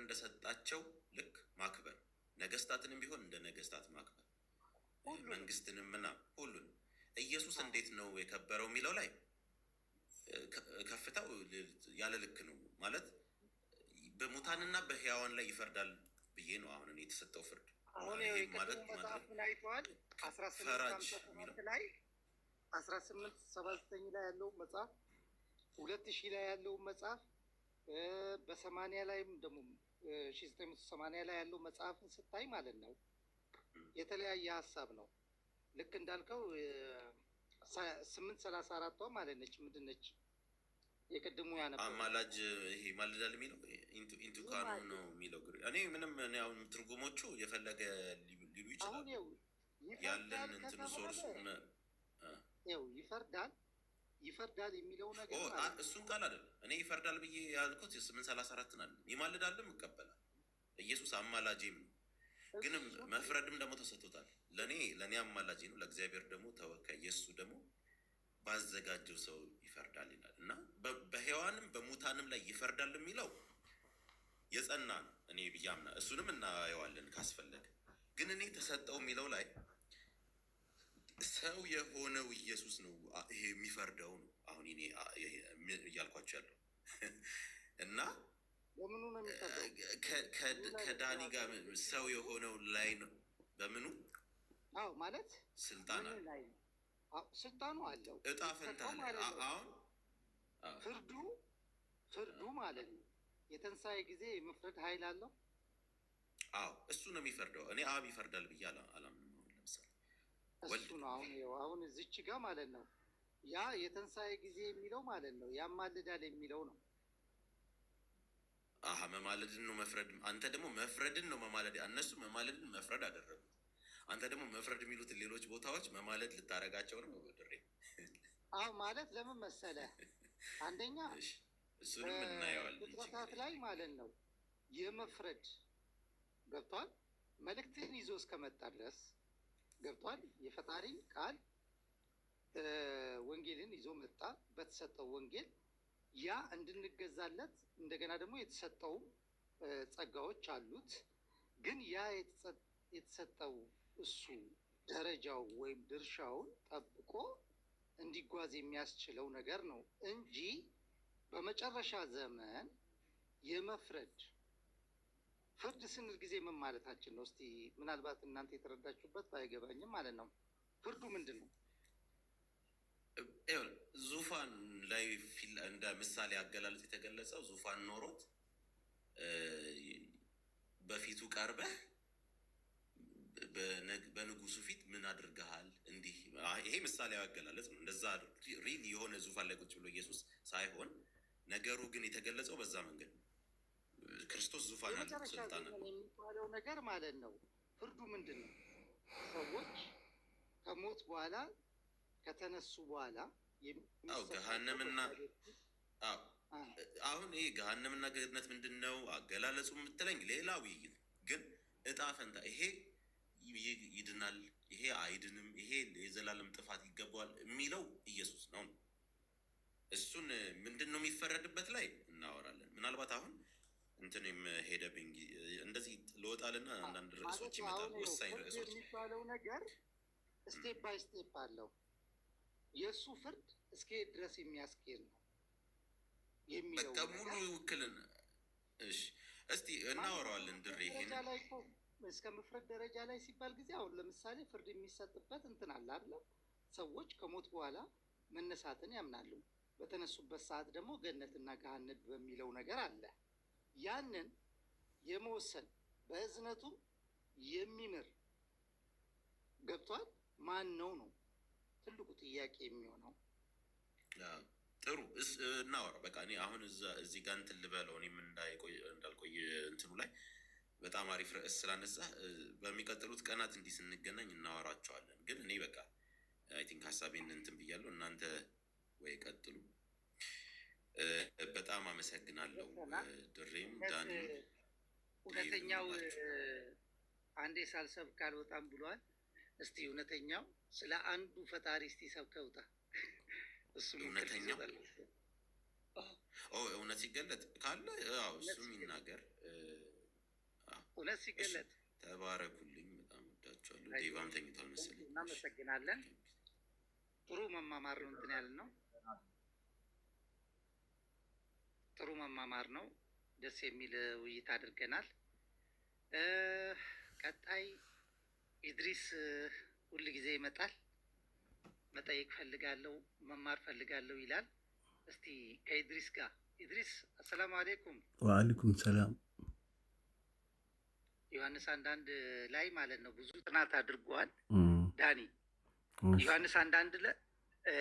እንደሰጣቸው ልክ ማክበር፣ ነገስታትንም ቢሆን እንደ ነገስታት ማክበር፣ መንግስትንም ምናምን ሁሉን። ኢየሱስ እንዴት ነው የከበረው የሚለው ላይ ከፍታው ያለ ልክ ነው ማለት በሙታንና በሕያዋን ላይ ይፈርዳል ብዬ ነው አሁን የተሰጠው ፍርድ። አሁን ማለት መጽሐፍን አይተዋል። 18 ላይ 1879 ላይ ያለው መጽሐፍ 2000 ላይ ያለው መጽሐፍ በ80 ላይም ደግሞ 1980 ላይ ያለው መጽሐፍን ስታይ ማለት ነው የተለያየ ሀሳብ ነው። ልክ እንዳልከው 834 ማለት ነች። ምንድን ነች የቅድሙ ያነበው አማላጅ ይሄ ማልዳል የሚለው ኢንቱካኑ ነው የሚለው እኔ ምንም አሁን ትርጉሞቹ የፈለገ ሊሉ ይችላል። ያለን እንትን ሶርሱ ይፈርዳል የሚለው ነገር እሱን ቃል አይደለም። እኔ ይፈርዳል ብዬ ያልኩት 834 አለ። ይማልዳልም እቀበላል። ኢየሱስ አማላጅም ነው፣ ግን መፍረድም ደግሞ ተሰጥቶታል። ለእኔ አማላጅ ነው፣ ለእግዚአብሔር ደግሞ ተወካይ፣ የእሱ ደግሞ ባዘጋጀው ሰው ይፈርዳል ይላል እና በሕያዋንም በሙታንም ላይ ይፈርዳል የሚለው የጸና ነው እኔ ብዬ አምናለሁ። እሱንም እናየዋለን ካስፈለገ። ግን እኔ ተሰጠው የሚለው ላይ ሰው የሆነው ኢየሱስ ነው ይሄ የሚፈርደው ነው አሁን እኔ እያልኳቸው ያለው እና ከዳኒ ጋር ሰው የሆነው ላይ ነው። በምኑ ማለት ስልጣኑ አለው፣ እጣ ፈንታ አሁን ፍርዱ ማለት ነው። የትንሣኤ ጊዜ የመፍረድ ኃይል አለው። አዎ እሱ ነው የሚፈርደው። እኔ አብ ይፈርዳል ብዬ አላምንም። ለምሳሌ እሱ ነው አሁን እዚች ጋር ማለት ነው ያ የትንሣኤ ጊዜ የሚለው ማለት ነው ያማልዳል የሚለው ነው። መማለድን ነው መፍረድ። አንተ ደግሞ መፍረድን ነው መማለድ። እነሱ መማለድን መፍረድ አደረጉት። አንተ ደግሞ መፍረድ የሚሉትን ሌሎች ቦታዎች መማለድ ልታረጋቸው ነው ድሬ። ማለት ለምን መሰለህ? አንደኛ እሱንም እናየዋለን ፍጥረታት ላይ ማለት ነው የመፍረድ ገብቷል። መልእክትን ይዞ እስከመጣ ድረስ ገብቷል። የፈጣሪ ቃል ወንጌልን ይዞ መጣ። በተሰጠው ወንጌል ያ እንድንገዛለት እንደገና ደግሞ የተሰጠው ጸጋዎች አሉት። ግን ያ የተሰጠው እሱ ደረጃው ወይም ድርሻውን ጠብቆ እንዲጓዝ የሚያስችለው ነገር ነው እንጂ በመጨረሻ ዘመን የመፍረድ ፍርድ ስንል ጊዜ ምን ማለታችን ነው? እስቲ ምናልባት እናንተ የተረዳችሁበት ባይገባኝም ማለት ነው። ፍርዱ ምንድን ነው? ዙፋን ላይ እንደ ምሳሌ አገላለጽ የተገለጸው ዙፋን ኖሮት በፊቱ ቀርበህ በንጉሱ ፊት ምን አድርገሃል? እንዲህ ይሄ ምሳሌ አገላለጽ ነው። እንደዛ ሪል የሆነ ዙፋን ላይ ቁጭ ብሎ ኢየሱስ ሳይሆን ነገሩ ግን የተገለጸው በዛ መንገድ ነው። ክርስቶስ ዙፋን አለ፣ ስልጣን አለ የሚባለው ነገር ማለት ነው። ፍርዱ ምንድን ነው? ሰዎች ከሞት በኋላ ከተነሱ በኋላ ገሃነምና አሁን ይሄ ገሃነምና ገነት ምንድን ነው አገላለጹ የምትለኝ ሌላ ውይይት። ግን እጣ ፈንታ ይሄ ይድናል፣ ይሄ አይድንም፣ ይሄ የዘላለም ጥፋት ይገባዋል የሚለው ኢየሱስ ነው። እሱን ምንድን ነው የሚፈረድበት ላይ እናወራለን። ምናልባት አሁን እንትንም ሄደብኝ እንደዚህ ልወጣልና አንዳንድ ርዕሶች ይመጣሉ፣ ወሳኝ ርዕሶች የሚባለው ነገር ስቴፕ ባይ ስቴፕ አለው። የእሱ ፍርድ እስከ ድረስ የሚያስኬድ ነው የሚለው ሙሉ ውክልን። እሺ እስቲ እናወራዋለን። ድሬ ይሄን እስከ መፍረድ ደረጃ ላይ ሲባል ጊዜ አሁን ለምሳሌ ፍርድ የሚሰጥበት እንትን አለ አይደል? ሰዎች ከሞት በኋላ መነሳትን ያምናሉ። በተነሱበት ሰዓት ደግሞ ገነትና ገሃነም በሚለው ነገር አለ። ያንን የመወሰን በእዝነቱ የሚምር ገብቷል ማን ነው ነው ትልቁ ጥያቄ የሚሆነው። ጥሩ እናወራ በቃ። እኔ አሁን እዚህ ጋር እንትን ልበለው እኔም እንዳልቆይ እንትኑ ላይ በጣም አሪፍ ርዕስ ስላነሳ በሚቀጥሉት ቀናት እንዲህ ስንገናኝ እናወራቸዋለን። ግን እኔ በቃ አይ ቲንክ ሀሳቤን እንትን ብያለሁ። እናንተ ወይ ቀጥሉ። በጣም አመሰግናለሁ ድሬም ዳኒም። እውነተኛው አንዴ ሳልሰብክ አልወጣም ብሏል። እስቲ እውነተኛው ስለ አንዱ ፈጣሪ እስቲ ሰብከህ ውጣ። እውነተኛው እውነት ሲገለጥ ካለ እሱም ይናገር። እውነት ሲገለጥ። ተባረኩልኝ። በጣም ወዳችኋለሁ። ዴቫም ተኝቷል መሰለኝ። እናመሰግናለን። ጥሩ መማማር ነው እንትን ያልን ነው። ጥሩ መማማር ነው። ደስ የሚል ውይይት አድርገናል። ቀጣይ ኢድሪስ ሁል ጊዜ ይመጣል። መጠየቅ ፈልጋለሁ፣ መማር ፈልጋለሁ ይላል። እስቲ ከኢድሪስ ጋር ኢድሪስ፣ አሰላሙ አሌይኩም። ወአለይኩም ሰላም። ዮሐንስ አንዳንድ ላይ ማለት ነው ብዙ ጥናት አድርጓል ዳኒ። ዮሐንስ አንዳንድ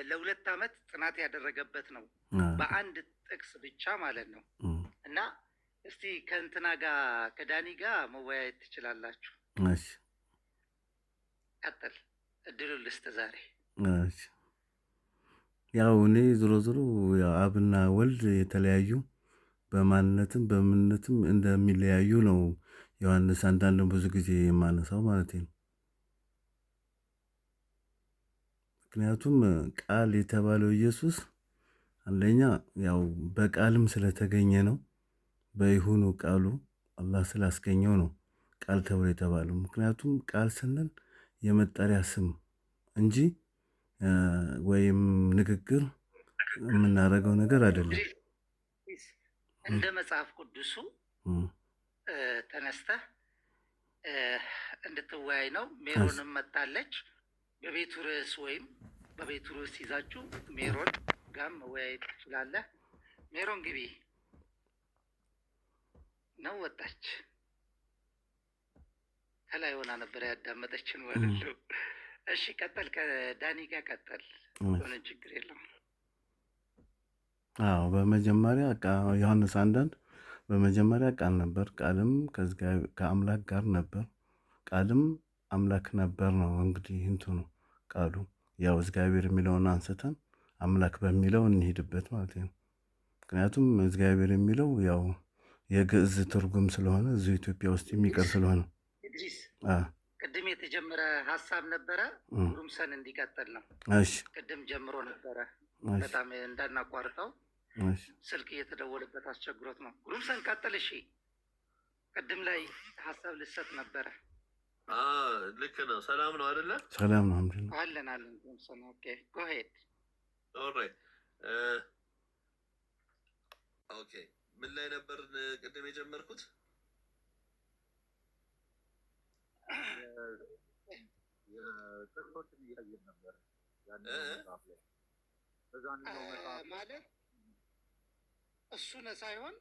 ለሁለት ዓመት ጥናት ያደረገበት ነው በአንድ ጥቅስ ብቻ ማለት ነው። እና እስቲ ከእንትና ጋር ከዳኒ ጋር መወያየት ትችላላችሁ። እሺ ቀጥል፣ እድሉን ልስጥ ዛሬ። እሺ ያው እኔ ዞሮ ዞሮ አብና ወልድ የተለያዩ በማንነትም በምንነትም እንደሚለያዩ ነው ዮሐንስ አንዳንድ ብዙ ጊዜ የማነሳው ማለት ነው። ምክንያቱም ቃል የተባለው ኢየሱስ አንደኛ ያው በቃልም ስለተገኘ ነው። በይሁኑ ቃሉ አላህ ስላስገኘው ነው ቃል ተብሎ የተባለው። ምክንያቱም ቃል ስንል የመጠሪያ ስም እንጂ ወይም ንግግር የምናደርገው ነገር አይደለም። እንደ መጽሐፍ ቅዱሱ ተነስተህ እንድትወያይ ነው። ሜሮንም መጣለች። በቤቱ ርዕስ ወይም በቤቱ ርዕስ ይዛችሁ ሜሮን ጋር መወያየት ትችላለህ። ሜሮን ግቢ ነው። ወጣች። ከላይ ሆና ነበር ያዳመጠችን ማለት ነው። እሺ ቀጠል፣ ከዳኒ ጋር ቀጠል። ሆነ ችግር የለውም። አዎ በመጀመሪያ ዮሐንስ አንዳንድ በመጀመሪያ ቃል ነበር፣ ቃልም ከአምላክ ጋር ነበር፣ ቃልም አምላክ ነበር ነው። እንግዲህ እንትኑ ቃሉ ያው እግዚአብሔር የሚለውን አንስተን አምላክ በሚለው እንሄድበት ማለት ነው። ምክንያቱም እግዚአብሔር የሚለው ያው የግዕዝ ትርጉም ስለሆነ እዚሁ ኢትዮጵያ ውስጥ የሚቀር ስለሆነ ቅድም የተጀመረ ሀሳብ ነበረ። ጉሩምሰን እንዲቀጥል ነው። እሺ ቅድም ጀምሮ ነበረ። በጣም እንዳናቋርጠው ስልክ እየተደወለበት አስቸግሮት ነው። ጉሩምሰን ቀጥል። እሺ ቅድም ላይ ሀሳብ ልሰጥ ነበረ። ልክ ነው። ሰላም ነው አይደለ? ሰላም ነው። አልሐምዱሊላህ አለን። ጉሩምሰን ኦኬ ጎ ሄድ። ኦልራይት ኦኬ። ምን ላይ ነበር ቅድም የጀመርኩት? ጥቅሶችን እያየን ነበር ማለት እሱን ሳይሆን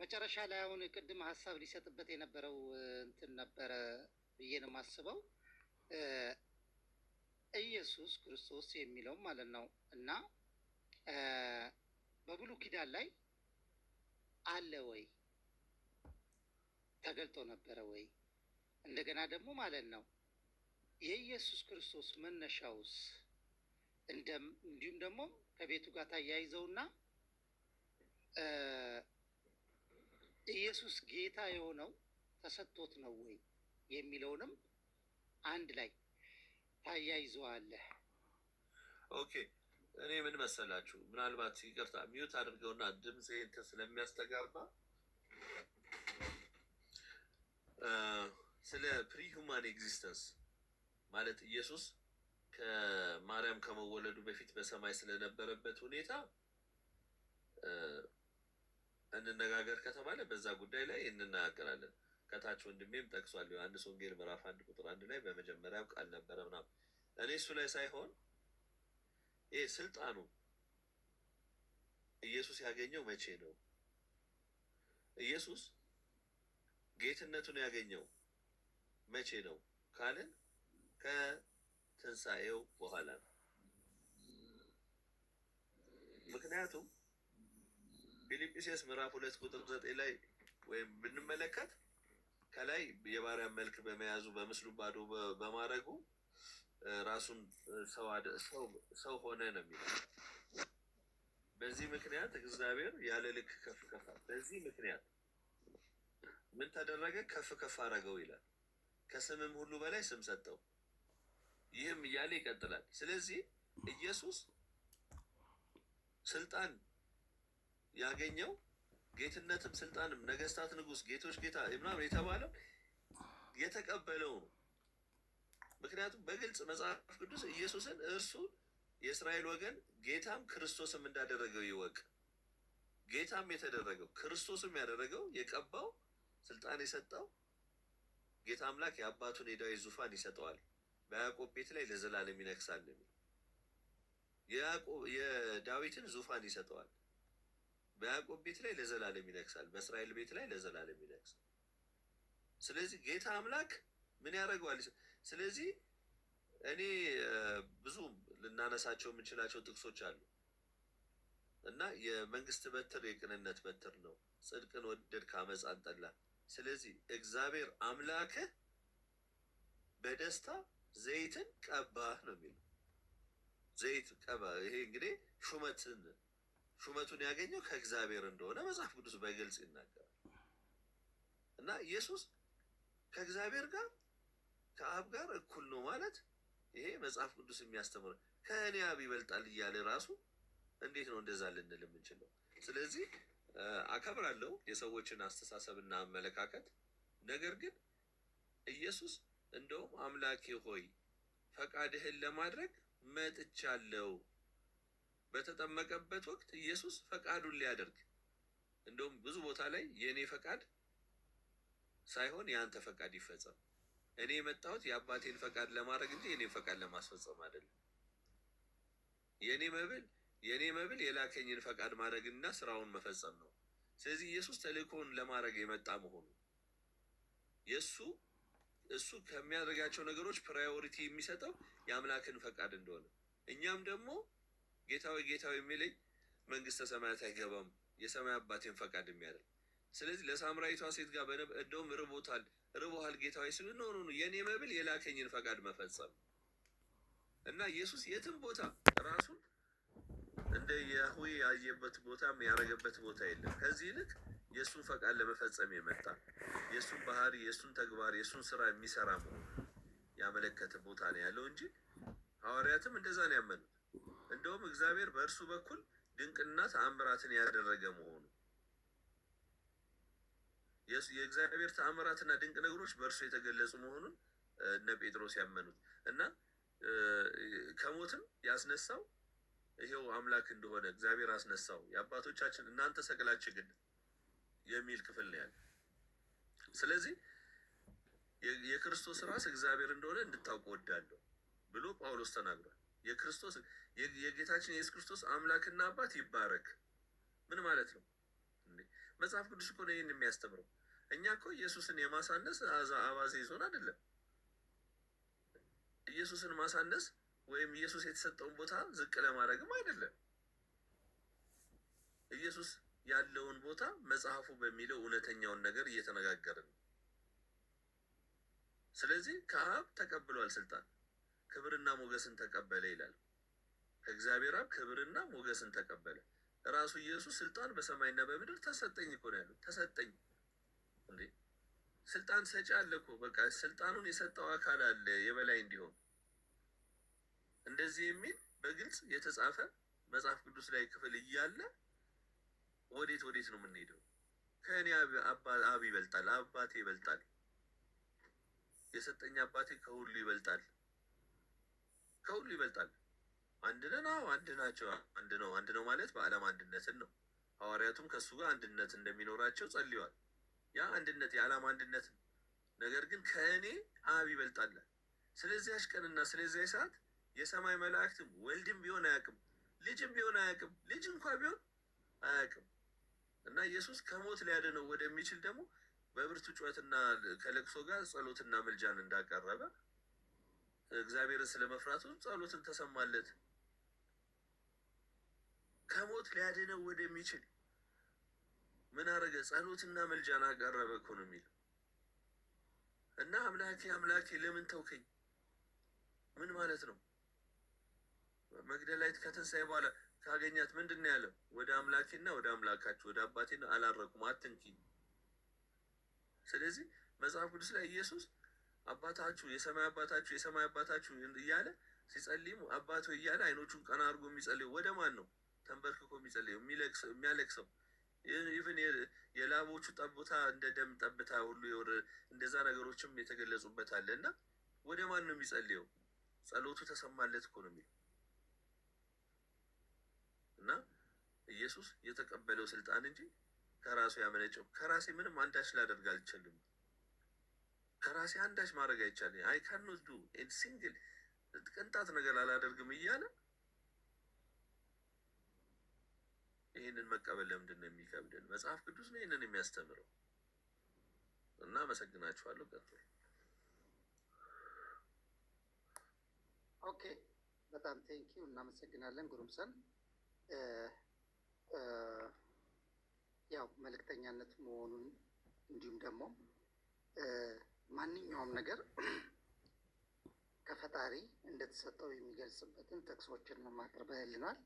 መጨረሻ ላይ አሁን ቅድም ሀሳብ ሊሰጥበት የነበረው እንትን ነበረ ብዬ ነው የማስበው። ኢየሱስ ክርስቶስ የሚለው ማለት ነው እና በብሉይ ኪዳን ላይ አለ ወይ? ተገልጦ ነበረ ወይ? እንደገና ደግሞ ማለት ነው የኢየሱስ ክርስቶስ መነሻውስ እንዲሁም ደግሞ ከቤቱ ጋር ታያይዘውና ኢየሱስ ጌታ የሆነው ተሰጥቶት ነው ወይ የሚለውንም አንድ ላይ ታያይዘዋለህ። ኦኬ እኔ ምን መሰላችሁ፣ ምናልባት ይቅርታ ሚዩት አድርገውና ድምፅ እንትን ስለሚያስተጋባ ስለ ፕሪሁማን ኤግዚስተንስ ማለት ኢየሱስ ከማርያም ከመወለዱ በፊት በሰማይ ስለነበረበት ሁኔታ እንነጋገር ከተባለ በዛ ጉዳይ ላይ እንናገራለን። ከታች ወንድሜም ጠቅሷል። ዮሐንስ ወንጌል ምዕራፍ 1 ቁጥር 1 ላይ በመጀመሪያው ቃል ነበረ ምናምን። እኔ እሱ ላይ ሳይሆን ይሄ ስልጣኑ ኢየሱስ ያገኘው መቼ ነው? ኢየሱስ ጌትነቱን ያገኘው መቼ ነው ካልን ከትንሣኤው በኋላ ነው። ምክንያቱም ፊልጵስዩስ ምዕራፍ 2 ቁጥር 9 ላይ ወይም ብንመለከት ከላይ የባሪያ መልክ በመያዙ በምስሉ ባዶ በማድረጉ ራሱን ሰው ሆነ ነው የሚለው። በዚህ ምክንያት እግዚአብሔር ያለ ልክ ከፍ ከፍ፣ በዚህ ምክንያት ምን ተደረገ? ከፍ ከፍ አደረገው ይላል። ከስምም ሁሉ በላይ ስም ሰጠው። ይህም እያለ ይቀጥላል። ስለዚህ ኢየሱስ ስልጣን ያገኘው ጌትነትም ስልጣንም ነገስታት ንጉስ ጌቶች ጌታ ምናምን የተባለው የተቀበለው ነው። ምክንያቱም በግልጽ መጽሐፍ ቅዱስ ኢየሱስን እርሱ የእስራኤል ወገን ጌታም ክርስቶስም እንዳደረገው ይወቅ። ጌታም የተደረገው ክርስቶስም ያደረገው የቀባው ስልጣን የሰጠው ጌታ አምላክ የአባቱን የዳዊት ዙፋን ይሰጠዋል፣ በያዕቆብ ቤት ላይ ለዘላለም ይነግሳል የሚል የዳዊትን ዙፋን ይሰጠዋል፣ በያዕቆብ ቤት ላይ ለዘላለም ይነግሳል፣ በእስራኤል ቤት ላይ ለዘላለም ይነግሳል። ስለዚህ ጌታ አምላክ ምን ያደርገዋል? ስለዚህ እኔ ብዙ ልናነሳቸው የምንችላቸው ጥቅሶች አሉ እና የመንግስት በትር የቅንነት በትር ነው፣ ጽድቅን ወደድክ አመፃን ጠላህ። ስለዚህ እግዚአብሔር አምላክህ በደስታ ዘይትን ቀባህ ነው የሚለው። ዘይት ቀባ። ይሄ እንግዲህ ሹመቱን ያገኘው ከእግዚአብሔር እንደሆነ መጽሐፍ ቅዱስ በግልጽ ይናገራል። እና ኢየሱስ ከእግዚአብሔር ጋር ከአብ ጋር እኩል ነው ማለት ይሄ መጽሐፍ ቅዱስ የሚያስተምር ከእኔ አብ ይበልጣል እያለ ራሱ እንዴት ነው እንደዛ ልንል የምንችለው? ስለዚህ አከብራለሁ የሰዎችን አስተሳሰብና አመለካከት። ነገር ግን ኢየሱስ እንደውም አምላኬ ሆይ ፈቃድህን ለማድረግ መጥቻለሁ። በተጠመቀበት ወቅት ኢየሱስ ፈቃዱን ሊያደርግ እንደውም ብዙ ቦታ ላይ የእኔ ፈቃድ ሳይሆን የአንተ ፈቃድ ይፈጸም፣ እኔ የመጣሁት የአባቴን ፈቃድ ለማድረግ እንጂ የኔን ፈቃድ ለማስፈጸም አይደለም። የኔ መብል የላከኝን ፈቃድ ማድረግና ስራውን መፈጸም ነው። ስለዚህ ኢየሱስ ተልእኮውን ለማድረግ የመጣ መሆኑ እሱ ከሚያደርጋቸው ነገሮች ፕራዮሪቲ የሚሰጠው የአምላክን ፈቃድ እንደሆነ፣ እኛም ደግሞ ጌታዊ የሚለኝ መንግስተ ሰማያት አይገባም የሰማይ አባቴን ፈቃድ የሚያደርግ። ስለዚህ ለሳምራዊቷ ሴት ጋር እንደውም ርቦሃል ጌታዊ ሲሉ ነው የኔ መብል የላከኝን ፈቃድ መፈጸም እና ኢየሱስ የትም ቦታ ራሱን እንደ ያህዌ ያየበት ቦታ ያደረገበት ቦታ የለም። ከዚህ ይልቅ የእሱን ፈቃድ ለመፈጸም የመጣ የእሱን ባህሪ፣ የእሱን ተግባር፣ የእሱን ስራ የሚሰራ መሆኑ ያመለከተ ቦታ ነው ያለው እንጂ ሐዋርያትም እንደዛ ነው ያመኑት። እንደውም እግዚአብሔር በእርሱ በኩል ድንቅና ተአምራትን ያደረገ መሆኑ የእግዚአብሔር ተአምራትና ድንቅ ነገሮች በእርሱ የተገለጹ መሆኑን እነ ጴጥሮስ ያመኑት እና ከሞትም ያስነሳው ይሄው አምላክ እንደሆነ እግዚአብሔር አስነሳው፣ የአባቶቻችን እናንተ ሰቅላችሁ ግን የሚል ክፍል ነው ያለ። ስለዚህ የክርስቶስ ራስ እግዚአብሔር እንደሆነ እንድታውቁ ወዳለሁ ብሎ ጳውሎስ ተናግሯል። የጌታችን የኢየሱስ ክርስቶስ አምላክና አባት ይባረክ። ምን ማለት ነው? መጽሐፍ ቅዱስ እኮ ነው ይህን የሚያስተምረው። እኛ እኮ ኢየሱስን የማሳነስ አባዜ ይዞን አይደለም። ኢየሱስን ማሳነስ ወይም ኢየሱስ የተሰጠውን ቦታ ዝቅ ለማድረግም አይደለም። ኢየሱስ ያለውን ቦታ መጽሐፉ በሚለው እውነተኛውን ነገር እየተነጋገርን ነው። ስለዚህ ከአብ ተቀብሏል ስልጣን፣ ክብርና ሞገስን ተቀበለ ይላል። ከእግዚአብሔር አብ ክብርና ሞገስን ተቀበለ። ራሱ ኢየሱስ ስልጣን በሰማይና በምድር ተሰጠኝ እኮ ነው ያለው። ተሰጠኝ እንዴ! ስልጣን ሰጪ አለ እኮ። በቃ ስልጣኑን የሰጠው አካል አለ የበላይ እንዲሆን። እንደዚህ የሚል በግልጽ የተጻፈ መጽሐፍ ቅዱስ ላይ ክፍል እያለ ወዴት ነው የምንሄደው? ከእኔ አብ ይበልጣል፣ አባቴ ይበልጣል፣ የሰጠኝ አባቴ ከሁሉ ይበልጣል፣ ከሁሉ ይበልጣል። አንድ ነን። አዎ አንድ ናቸው። አንድ ነው ማለት በዓለም አንድነትን ነው። ሐዋርያቱም ከእሱ ጋር አንድነት እንደሚኖራቸው ጸልዋል። ያ አንድነት የዓለም አንድነት ነው። ነገር ግን ከእኔ አብ ይበልጣል። ስለዚያች ቀንና ስለዚያ ሰዓት የሰማይ መላእክትም ወልድም ቢሆን አያውቅም፣ ልጅም ቢሆን አያውቅም፣ ልጅ እንኳ ቢሆን አያውቅም። እና ኢየሱስ ከሞት ሊያድነው ወደሚችል ደግሞ በብርቱ ጩኸትና ከለቅሶ ጋር ጸሎትና ምልጃን እንዳቀረበ እግዚአብሔርን ስለመፍራቱ ጸሎትን ተሰማለት። ከሞት ሊያድነው ወደሚችል ምን አረገ? ጸሎትና ምልጃን አቀረበ እኮ ነው የሚለው። እና አምላኬ ለምን ተውከኝ? ምን ማለት ነው? መግደላዊት ከትንሣኤ በኋላ ካገኛት ምንድን ነው ያለው? ወደ አምላኬና ወደ አምላካችሁ ወደ አባቴና አላረኩም አትንኪኝ። ስለዚህ መጽሐፍ ቅዱስ ላይ ኢየሱስ አባታችሁ የሰማይ አባታችሁ እያለ ሲጸልይም አባቶ እያለ አይኖቹን ቀና አድርጎ የሚጸልየው ወደ ማን ነው? ተንበርክኮ የሚጸልየው የሚያለቅሰው ኢቭን የላቦቹ ጠብታ እንደ ደም ጠብታ ሁሉ እንደዛ ነገሮችም የተገለጹበት አለ እና ወደ ማን ነው የሚጸልየው? ጸሎቱ ተሰማለት እኮ ነው የሚለው እና ኢየሱስ የተቀበለው ስልጣን እንጂ ከራሱ ያመነጨው ከራሴ ምንም አንዳች ላደርግ አልችልም፣ ከራሴ አንዳች ማድረግ አይቻልም፣ አይ ካኖት ዱ ኤን ሲንግል ቅንጣት ነገር አላደርግም እያለ ይህንን መቀበል ለምንድን ነው የሚከብደን? መጽሐፍ ቅዱስ ነው ይህንን የሚያስተምረው እና አመሰግናችኋለሁ። ቀጥሉ። ኦኬ፣ በጣም ቴንኪው፣ እናመሰግናለን ጉሩምሰን። ያው መልእክተኛነት መሆኑን እንዲሁም ደግሞ ማንኛውም ነገር ከፈጣሪ እንደተሰጠው የሚገልጽበትን ጥቅሶችን ማቅረብልናል።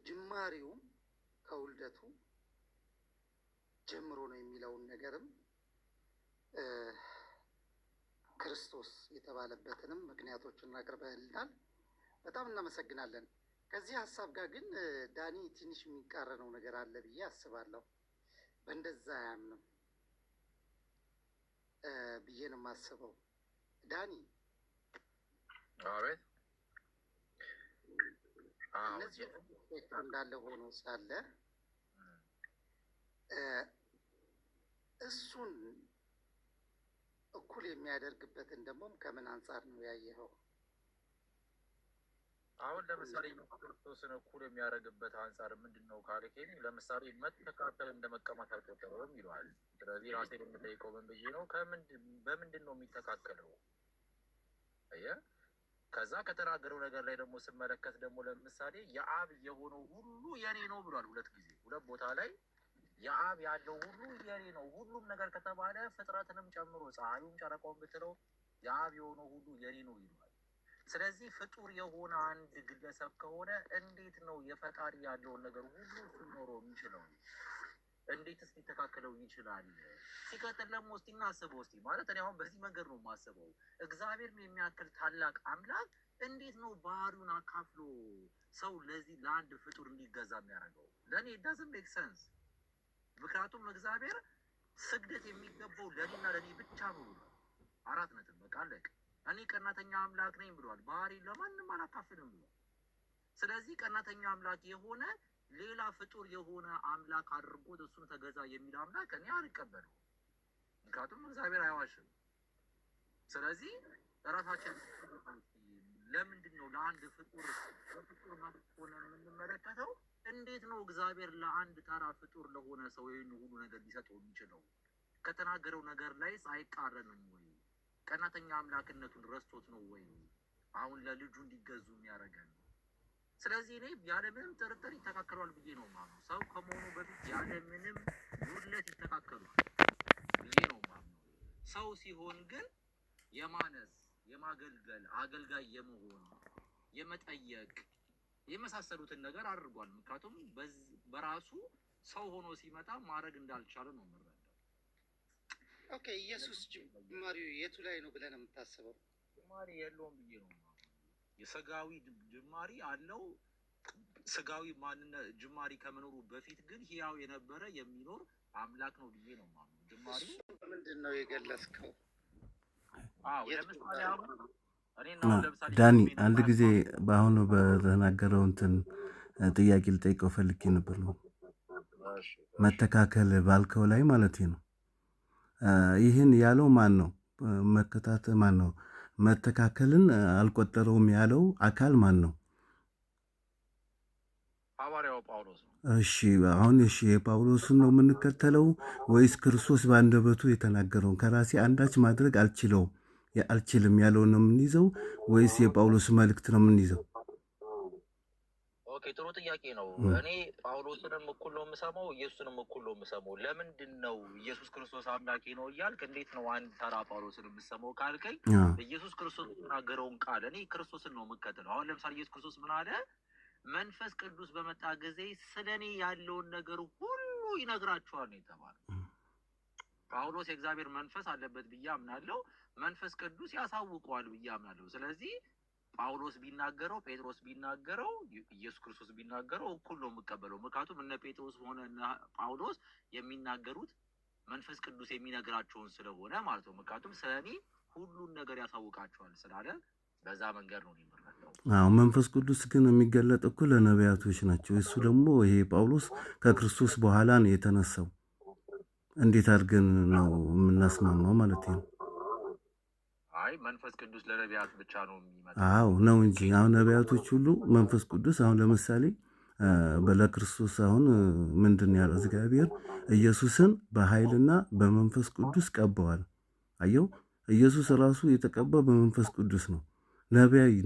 ጅማሬውም ከውልደቱ ጀምሮ ነው የሚለውን ነገርም ክርስቶስ የተባለበትንም ምክንያቶችን አቅርበህልናል። በጣም እናመሰግናለን። ከዚህ ሀሳብ ጋር ግን ዳኒ ትንሽ የሚቃረነው ነገር አለ ብዬ አስባለሁ። በእንደዛ አያምንም ብዬ ነው የማስበው። ዳኒ አቤት። እነዚህ እንዳለ ሆኖ ሳለ እሱን እኩል የሚያደርግበትን ደግሞ ከምን አንጻር ነው ያየኸው? አሁን ለምሳሌ ክርስቶስን እኩል የሚያደርግበት አንጻር ምንድን ነው ካልከኝ፣ ለምሳሌ መተካከል እንደ መቀማት አልቆጠረውም ይለዋል። ስለዚህ ራሴ የምጠይቀው ምን ብዬ ነው? በምንድን ነው የሚተካከለው? አየህ፣ ከዛ ከተናገረው ነገር ላይ ደግሞ ስመለከት ደግሞ ለምሳሌ የአብ የሆነው ሁሉ የኔ ነው ብሏል። ሁለት ቦታ ላይ የአብ ያለው ሁሉ የኔ ነው። ሁሉም ነገር ከተባለ ፍጥረትንም ጨምሮ ፀሐዩን ጨረቃውን ብትለው የአብ የሆነው ሁሉ የኔ ነው ይሏል። ስለዚህ ፍጡር የሆነ አንድ ግለሰብ ከሆነ እንዴት ነው የፈጣሪ ያለውን ነገር ሁሉ ሊኖረው የሚችለው? እንዴትስ ሊተካከለው ይችላል? ሲቀጥል ደግሞ እስቲ እናስበው። እስቲ ማለት እኔ አሁን በዚህ መንገድ ነው የማስበው። እግዚአብሔርን የሚያክል ታላቅ አምላክ እንዴት ነው ባህሪውን አካፍሎ ሰው ለዚህ ለአንድ ፍጡር እንዲገዛ የሚያደርገው? ለእኔ ዳዝንት ሜክ ሰንስ። ምክንያቱም እግዚአብሔር ስግደት የሚገባው ለእኔና ለእኔ ብቻ ነው ብሏል። 4 ነጥብ፣ በቃ አለቀ። እኔ ቀናተኛ አምላክ ነኝ ብሏል። ባህሪ ለማንም አላካፍልም ብሏል። ስለዚህ ቀናተኛ አምላክ የሆነ ሌላ ፍጡር የሆነ አምላክ አድርጎት እሱን ተገዛ የሚል አምላክ እኔ አልቀበለውም። ምክንያቱም እግዚአብሔር አይዋሽም። ስለዚህ ራሳችን ለምንድን ነው ለአንድ ፍጡር ማለት ሆነ የምንመለከተው? እንዴት ነው እግዚአብሔር ለአንድ ተራ ፍጡር ለሆነ ሰው ይህን ሁሉ ነገር ሊሰጠው የሚችለው? ከተናገረው ነገር ላይ አይቃረንም ወይ? ቀናተኛ አምላክነቱን ረስቶት ነው ወይ አሁን ለልጁ እንዲገዙ የሚያደርገን? ስለዚህ እኔ ያለምንም ጥርጥር ይተካከሏል ብዬ ነው ማምነው። ሰው ከመሆኑ በፊት ያለምንም ጉድለት ይተካከሏል ብዬ ነው ማምነው። ሰው ሲሆን ግን የማነስ፣ የማገልገል፣ አገልጋይ የመሆን፣ የመጠየቅ የመሳሰሉትን ነገር አድርጓል። ምክንያቱም በራሱ ሰው ሆኖ ሲመጣ ማድረግ እንዳልቻለ ነው የምረዳው። ኦኬ፣ ኢየሱስ ጅማሬው የቱ ላይ ነው ብለህ ነው የምታስበው? ጅማሬ የለውም ብዬ ነው የስጋዊ ጅማሬ አለው። ስጋዊ ማንነት ጅማሬ ከመኖሩ በፊት ግን ሕያው የነበረ የሚኖር አምላክ ነው ብዬ ነው ማምነው። ጅማሬ ምንድን ነው የገለጽከው? ለምሳሌ አሁን ዳኒ አንድ ጊዜ በአሁኑ በተናገረው እንትን ጥያቄ ልጠይቀው ፈልጌ ነበር ነው መተካከል ባልከው ላይ ማለት ነው። ይህን ያለው ማን ነው? ማን ነው? መተካከልን አልቆጠረውም ያለው አካል ማን ነው? ሐዋርያው ጳውሎስ ነው። እሺ አሁን የጳውሎስን ነው የምንከተለው ወይስ ክርስቶስ በአንደበቱ የተናገረውን ከራሴ አንዳች ማድረግ አልችልም ያለውን ነው የምንይዘው ወይስ የጳውሎስ መልእክት ነው የምንይዘው? ኦኬ፣ ጥሩ ጥያቄ ነው። እኔ ጳውሎስንም እኩል ነው የምሰማው፣ ኢየሱስንም እኩል ነው የምሰማው። ለምንድን ነው ኢየሱስ ክርስቶስ አምላኬ ነው እያልክ እንዴት ነው አንድ ተራ ጳውሎስን የምሰማው ካልከኝ፣ ኢየሱስ ክርስቶስ የተናገረውን ቃል እኔ ክርስቶስን ነው የምከተለው። አሁን ለምሳሌ ኢየሱስ ክርስቶስ ምን አለ? መንፈስ ቅዱስ በመጣ ጊዜ ስለ እኔ ያለውን ነገር ሁሉ ይነግራችኋል ነው የተባለው። ጳውሎስ የእግዚአብሔር መንፈስ አለበት ብዬ አምናለሁ። መንፈስ ቅዱስ ያሳውቀዋል ብዬ አምናለሁ። ስለዚህ ጳውሎስ ቢናገረው ጴጥሮስ ቢናገረው ኢየሱስ ክርስቶስ ቢናገረው እኩል ነው የምቀበለው። ምክንያቱም እነ ጴጥሮስ ሆነ እነ ጳውሎስ የሚናገሩት መንፈስ ቅዱስ የሚነግራቸውን ስለሆነ ማለት ነው። ምክንያቱም ስለኔ ሁሉን ነገር ያሳውቃቸዋል ስላለ በዛ መንገድ ነው የሚመረጠው። አዎ መንፈስ ቅዱስ ግን የሚገለጥ እኮ ለነቢያቶች ናቸው። እሱ ደግሞ ይሄ ጳውሎስ ከክርስቶስ በኋላ ነው የተነሳው። እንዴት አድርገን ነው የምናስማማው ማለት ነው? አይ መንፈስ ቅዱስ ለነቢያት ብቻ ነው የሚመጣው። አዎ ነው እንጂ አሁን ነቢያቶች ሁሉ መንፈስ ቅዱስ አሁን ለምሳሌ ለክርስቶስ አሁን ምንድን ያለው እግዚአብሔር ኢየሱስን በኃይልና በመንፈስ ቅዱስ ቀባዋል። አየው ኢየሱስ ራሱ የተቀባው በመንፈስ ቅዱስ ነው።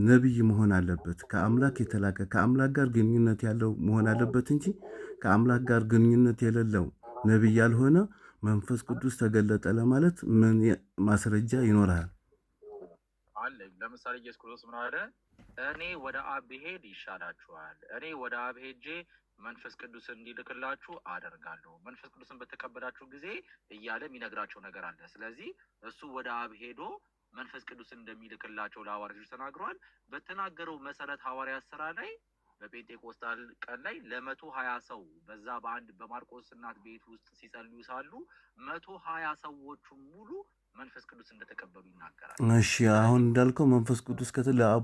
ነቢይ መሆን አለበት፣ ከአምላክ የተላከ ከአምላክ ጋር ግንኙነት ያለው መሆን አለበት እንጂ ከአምላክ ጋር ግንኙነት የሌለው ነቢይ ያልሆነ መንፈስ ቅዱስ ተገለጠ ለማለት ምን ማስረጃ ይኖርሃል? አለ። ለምሳሌ ኢየሱስ ክርስቶስ ምን አለ? እኔ ወደ አብ ብሄድ ይሻላችኋል፣ እኔ ወደ አብ ሄጄ መንፈስ ቅዱስን እንዲልክላችሁ አደርጋለሁ፣ መንፈስ ቅዱስን በተቀበላችሁ ጊዜ እያለ የሚነግራቸው ነገር አለ። ስለዚህ እሱ ወደ አብ ሄዶ መንፈስ ቅዱስን እንደሚልክላቸው ለሐዋርያቶች ተናግሯል። በተናገረው መሰረት ሐዋርያት ሥራ ላይ በጴንጤቆስጣል ቀን ላይ 120 ሰው በዛ በአንድ በማርቆስ እናት ቤት ውስጥ ሲጸልዩ ሳሉ 120 ሰዎቹ ሙሉ መንፈስ ቅዱስ እንደተቀበሉ ይናገራል። እሺ አሁን እንዳልከው መንፈስ ቅዱስ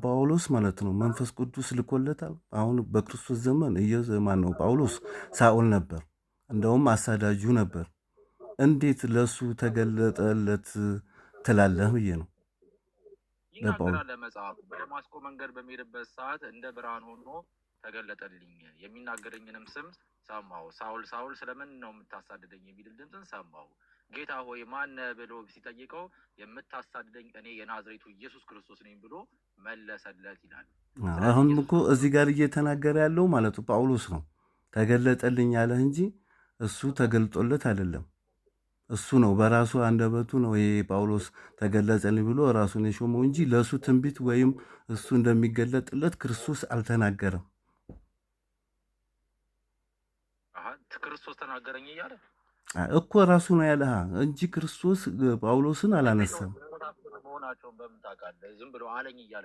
ጳውሎስ ማለት ነው መንፈስ ቅዱስ ልኮለታል። አሁን በክርስቶስ ዘመን ማን ነው? ጳውሎስ ሳኦል ነበር፣ እንደውም አሳዳጁ ነበር። እንዴት ለሱ ተገለጠለት ትላለህ ብዬ ነው። ይናገራል ለመጽሐፉ በደማስቆ መንገድ በሚሄድበት ሰዓት እንደ ብርሃን ሆኖ ተገለጠልኝ፣ የሚናገረኝንም ስም ሰማሁ። ሳውል ሳውል ስለምን ነው የምታሳድደኝ የሚል ድምፅን ሰማሁ። ጌታ ሆይ ማን ብሎ ሲጠይቀው የምታሳድደኝ እኔ የናዝሬቱ ኢየሱስ ክርስቶስ ነኝ ብሎ መለሰለት ይላል። አሁን እኮ እዚህ ጋር እየተናገረ ያለው ማለት ጳውሎስ ነው። ተገለጠልኝ ያለህ እንጂ እሱ ተገልጦለት አይደለም። እሱ ነው በራሱ አንደበቱ ነው ይሄ ጳውሎስ ተገለጸልኝ ብሎ ራሱን የሾመው እንጂ ለእሱ ትንቢት ወይም እሱ እንደሚገለጥለት ክርስቶስ አልተናገረም። ክርስቶስ ተናገረኝ እያለ እኮ ራሱ ነው ያለህ እንጂ ክርስቶስ ጳውሎስን አላነሳም። መሆናቸውን በምን ታውቃለህ? ዝም ብሎ አለኝ እያለ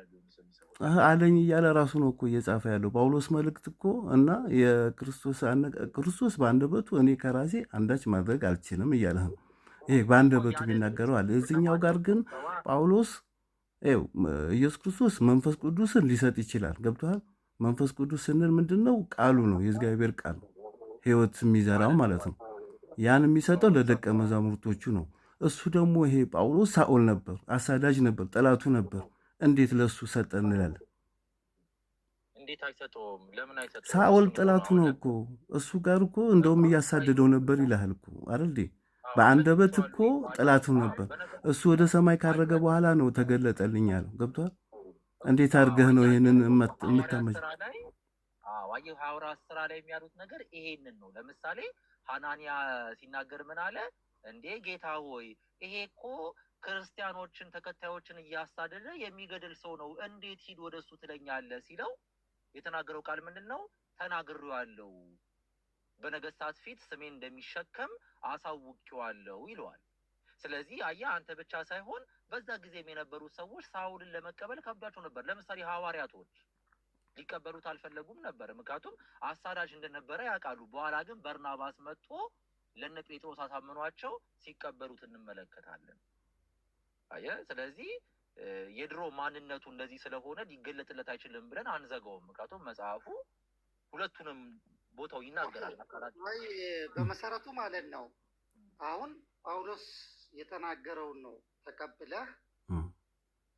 አለኝ እያለ ራሱ ነው እኮ እየጻፈ ያለው ጳውሎስ መልእክት እኮ እና ክርስቶስ በአንደበቱ እኔ ከራሴ አንዳች ማድረግ አልችልም እያለህ ነው። ይሄ በአንደበቱ ቢናገረው አለ። እዚህኛው ጋር ግን ጳውሎስ ኢየሱስ ክርስቶስ መንፈስ ቅዱስን ሊሰጥ ይችላል። ገብቶሃል? መንፈስ ቅዱስ ስንል ምንድን ነው? ቃሉ ነው፣ የእግዚአብሔር ቃል ሕይወት የሚዘራው ማለት ነው። ያን የሚሰጠው ለደቀ መዛሙርቶቹ ነው። እሱ ደግሞ ይሄ ጳውሎስ ሳኦል ነበር፣ አሳዳጅ ነበር፣ ጠላቱ ነበር። እንዴት ለእሱ ሰጠ እንላለን? ሳኦል ጠላቱ ነው እኮ እሱ ጋር እኮ እንደውም እያሳደደው ነበር ይልሃል እኮ አይደል? በአንደበት እኮ ጠላቱ ነበር። እሱ ወደ ሰማይ ካረገ በኋላ ነው ተገለጠልኝ ያለው። ገብቶሃል? እንዴት አድርገህ ነው ይህንን የምታመጭ? ሐዋርያት ሥራ ላይ የሚያሉት ነገር ይሄንን ነው። ለምሳሌ ሐናንያ ሲናገር ምን አለ? እንዴ ጌታ ሆይ ይሄ እኮ ክርስቲያኖችን ተከታዮችን እያሳደደ የሚገድል ሰው ነው፣ እንዴት ሂድ ወደ እሱ ትለኛለህ ሲለው የተናገረው ቃል ምንድን ነው? ተናግሬዋለሁ፣ በነገሥታት ፊት ስሜን እንደሚሸከም አሳውቄዋለሁ ይለዋል። ስለዚህ አየህ አንተ ብቻ ሳይሆን በዛ ጊዜም የነበሩት ሰዎች ሳውልን ለመቀበል ከብዷቸው ነበር። ለምሳሌ ሐዋርያቶች ሊቀበሉት አልፈለጉም ነበር፣ ምክንያቱም አሳዳጅ እንደነበረ ያውቃሉ። በኋላ ግን በርናባስ መጥቶ ለነ ጴጥሮስ አሳምኗቸው ሲቀበሉት እንመለከታለን። አየህ፣ ስለዚህ የድሮ ማንነቱ እንደዚህ ስለሆነ ሊገለጥለት አይችልም ብለን አንዘጋውም። ምክንያቱም መጽሐፉ ሁለቱንም ቦታው ይናገራል። ወይ በመሰረቱ ማለት ነው። አሁን ጳውሎስ የተናገረውን ነው ተቀብለህ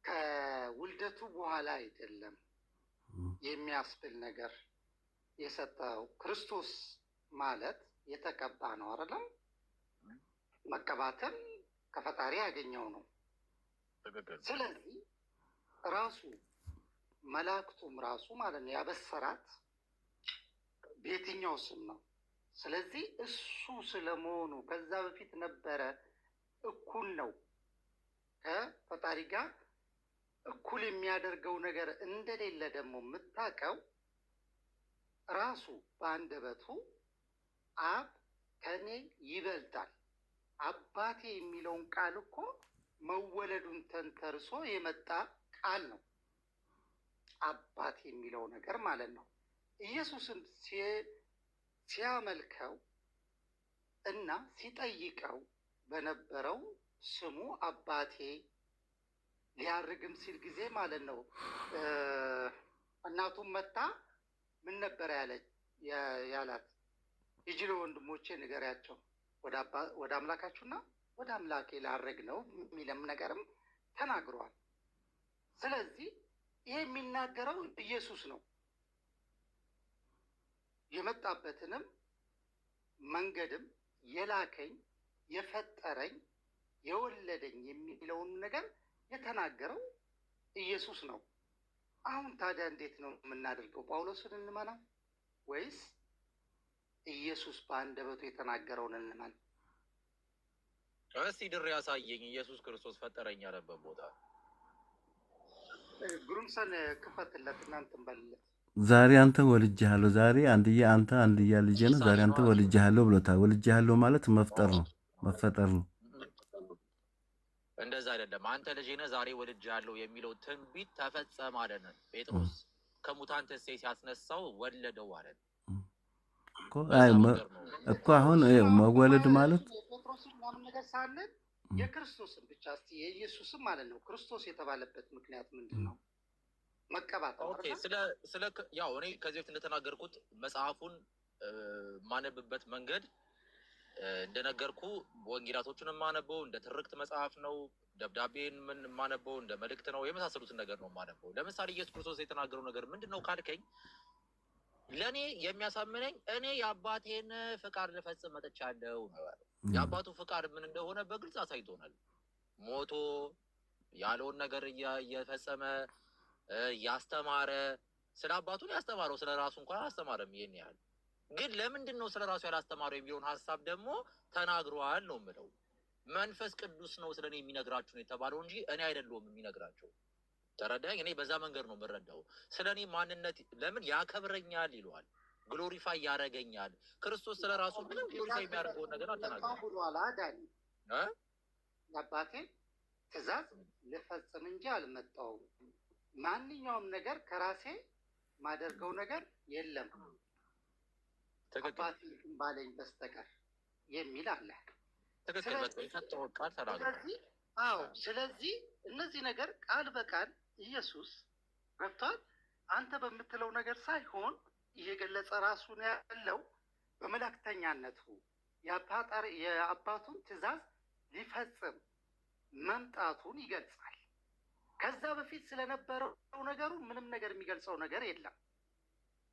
ከውልደቱ በኋላ አይደለም የሚያስብል ነገር የሰጠው። ክርስቶስ ማለት የተቀባ ነው አይደለም? መቀባትም ከፈጣሪ ያገኘው ነው። ስለዚህ ራሱ መላእክቱም ራሱ ማለት ነው ያበሰራት በየትኛው ስም ነው? ስለዚህ እሱ ስለመሆኑ ከዛ በፊት ነበረ፣ እኩል ነው ከፈጣሪ ጋር እኩል የሚያደርገው ነገር እንደሌለ ደግሞ የምታውቀው ራሱ በአንደበቱ አብ ከኔ ይበልጣል አባቴ የሚለውን ቃል እኮ መወለዱን ተንተርሶ የመጣ ቃል ነው። አባት የሚለው ነገር ማለት ነው። ኢየሱስን ሲያመልከው እና ሲጠይቀው በነበረው ስሙ አባቴ ሊያርግም ሲል ጊዜ ማለት ነው እናቱም መታ ምን ነበር ያላት? ሂጂ ለወንድሞቼ ንገሪያቸው ወደ አምላካችሁና ወደ አምላኬ ላረግ ነው የሚልም ነገርም ተናግሯል። ስለዚህ ይሄ የሚናገረው ኢየሱስ ነው። የመጣበትንም መንገድም የላከኝ የፈጠረኝ የወለደኝ የሚለውን ነገር የተናገረው ኢየሱስ ነው። አሁን ታዲያ እንዴት ነው የምናደርገው? ጳውሎስን እንመና ወይስ ኢየሱስ በአንደበቱ የተናገረውን እንመን? እስቲ ድር ያሳየኝ ኢየሱስ ክርስቶስ ፈጠረኝ ያለበት ቦታ። ግሩምሰን ክፈትለት እናንተን በልለት። ዛሬ አንተ ወልጄሃለሁ፣ ዛሬ አንድያ ልጄ ነው፣ ዛሬ አንተ ወልጄሃለሁ ብሎታል። ወልጄሃለሁ ማለት መፍጠር ነው፣ መፈጠር ነው። እንደዛ አይደለም። አንተ ልጄ ነህ ዛሬ ወልጄሃለሁ የሚለው ትንቢት ተፈጸመ አለን። ጴጥሮስ ከሙታን ተንሥኦ ሲያስነሳው ወለደው አለን እኮ። አሁን መወለድ ማለት የጴጥሮስን ምናምን ነገር ሳለን የክርስቶስን ብቻ እስቲ የኢየሱስም ማለት ነው። ክርስቶስ የተባለበት ምክንያት ምንድን ነው? መቀባት። ኦኬ ስለ ያው እኔ ከዚህ በፊት እንደተናገርኩት መጽሐፉን ማነብበት መንገድ እንደነገርኩ ወንጌላቶችን የማነበው እንደ ትርክት መጽሐፍ ነው። ደብዳቤን የማነበው እንደ መልእክት ነው። የመሳሰሉትን ነገር ነው የማነበው። ለምሳሌ ኢየሱስ ክርስቶስ የተናገረው ነገር ምንድን ነው ካልከኝ፣ ለእኔ የሚያሳምነኝ እኔ የአባቴን ፍቃድ ልፈጽም መጥቻለሁ ነው ያለው። የአባቱ ፍቃድ ምን እንደሆነ በግልጽ አሳይቶናል። ሞቶ ያለውን ነገር እየፈጸመ ያስተማረ፣ ስለ አባቱ ያስተማረው ስለ ራሱ እንኳን አላስተማረም። ይሄን ያህል ግን ለምንድን ነው ስለ ራሱ ያላስተማረው የሚለውን ሀሳብ ደግሞ ተናግሯል ነው የምለው። መንፈስ ቅዱስ ነው ስለኔ የሚነግራችሁ ነው የተባለው እንጂ እኔ አይደለሁም የሚነግራቸው። ተረዳኝ? እኔ በዛ መንገድ ነው የምረዳው። ስለኔ ማንነት ለምን ያከብረኛል ይለዋል፣ ግሎሪፋይ ያደርገኛል። ክርስቶስ ስለ ራሱ ምንም ግሎሪፋይ የሚያደርገውን ነገር አልተናገረም። አባቴ ትእዛዝ ልፈጽም እንጂ አልመጣሁም። ማንኛውም ነገር ከራሴ ማደርገው ነገር የለም አባቴ ባለኝ በስተቀር የሚል አለ። ስለዚህ እነዚህ ነገር ቃል በቃል ኢየሱስ ገብቷል። አንተ በምትለው ነገር ሳይሆን እየገለጸ ራሱን ያለው በመላእክተኛነቱ የአባቱን ትእዛዝ ሊፈጽም መምጣቱን ይገልጻል። ከዛ በፊት ስለነበረው ነገሩ ምንም ነገር የሚገልጸው ነገር የለም።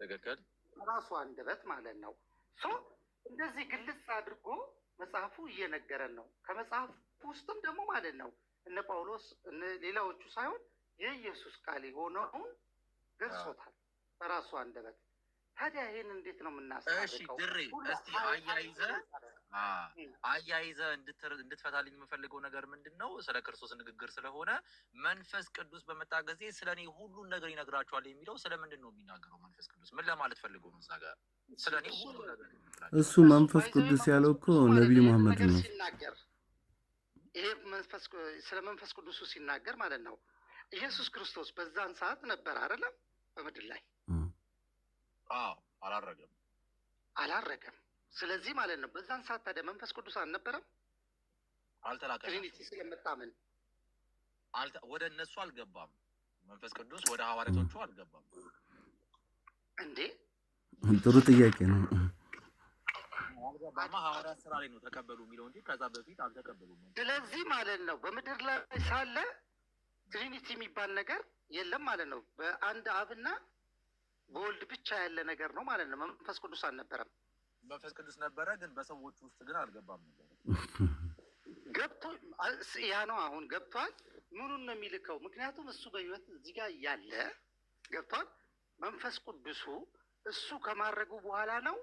ትክክል። ራሱ አንደበት ማለት ነው። እንደዚህ ግልጽ አድርጎ መጽሐፉ እየነገረን ነው። ከመጽሐፉ ውስጥም ደግሞ ማለት ነው እነ ጳውሎስ ሌላዎቹ ሳይሆን የኢየሱስ ቃል የሆነውን ገልጾታል በራሱ አንደበት። ታዲያ ይሄን እንዴት ነው የምናስታርቀው? እሺ ድሬ እስቲ አያይዘ እንድትፈታልኝ የምፈልገው ነገር ምንድን ነው? ስለ ክርስቶስ ንግግር ስለሆነ መንፈስ ቅዱስ በመጣ ጊዜ ስለ እኔ ሁሉን ነገር ይነግራቸዋል የሚለው ስለምንድን ነው የሚናገረው? መንፈስ ቅዱስ ምን ለማለት ፈልገው ነው? እዛ ጋር ስለ እኔ ሁሉ ነገር እሱ መንፈስ ቅዱስ ያለው እኮ ነቢዩ መሐመድ ነው ሲናገር። ይሄ ስለ መንፈስ ቅዱሱ ሲናገር ማለት ነው ኢየሱስ ክርስቶስ በዛን ሰዓት ነበር አይደለም በምድር ላይ? አላረገም። ስለዚህ ማለት ነው በዛን ሰዓት ታዲያ መንፈስ ቅዱስ አልነበረም? አልተላከም። ትሪኒቲ ስለመጣምን ወደ እነሱ አልገባም። መንፈስ ቅዱስ ወደ ሐዋርያቶቹ አልገባም እንዴ? ጥሩ ጥያቄ ነው። አልገባማ። ሐዋርያት ስራ ላይ ነው ተቀበሉ የሚለው እንጂ ከዛ በፊት አልተቀበሉም። ስለዚህ ማለት ነው በምድር ላይ ሳለ ትሪኒቲ የሚባል ነገር የለም ማለት ነው። በአንድ አብና በወልድ ብቻ ያለ ነገር ነው ማለት ነው። መንፈስ ቅዱስ አልነበረም። መንፈስ ቅዱስ ነበረ፣ ግን በሰዎች ውስጥ ግን አልገባም ነበር። ገብቶ ያ ነው አሁን ገብቷል። ምኑን ነው የሚልከው? ምክንያቱም እሱ በህይወት እዚህ ጋር ያለ ገብቷል። መንፈስ ቅዱሱ እሱ ከማድረጉ በኋላ ነው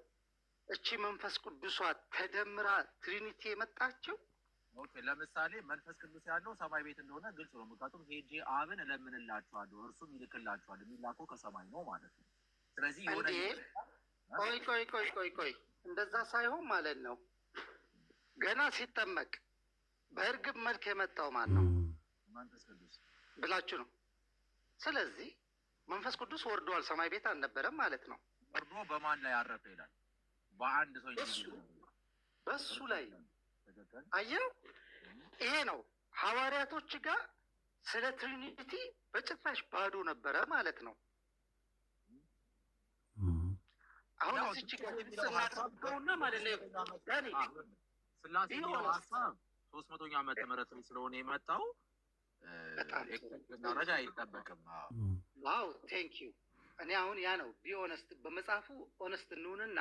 እቺ መንፈስ ቅዱሷ ተደምራ ትሪኒቲ የመጣችው። ኦኬ፣ ለምሳሌ መንፈስ ቅዱስ ያለው ሰማይ ቤት እንደሆነ ግልጽ ነው። ምክንያቱም ሄጄ አብን እለምንላችኋለሁ እርሱም ይልክላችኋል የሚላከው ከሰማይ ነው ማለት ነው። ስለዚህ የሆነ ቆይ እንደዛ ሳይሆን ማለት ነው ገና ሲጠመቅ በእርግብ መልክ የመጣው ማን ነው? መንፈስ ቅዱስ ብላችሁ ነው። ስለዚህ መንፈስ ቅዱስ ወርዷል፣ ሰማይ ቤት አልነበረም ማለት ነው። ወርዶ በማን ላይ አረፈ ይላል? በአንድ ሰው በሱ ላይ አየው። ይሄ ነው ሐዋርያቶች ጋር ስለ ትሪኒቲ በጭራሽ ባዶ ነበረ ማለት ነው። አሁን እዚች ጋር ስናቀውና ማለት ነው ዳኒ ስላሴ የሚለው ሀሳብ 300ኛ ዓመተ ምህረት ላይ ስለሆነ የመጣው ማድረግ አይጠበቅም። ዋው ቴንክ ዩ። እኔ አሁን ያ ነው ቢኦነስት በመጽሐፉ ኦነስት እንሁንና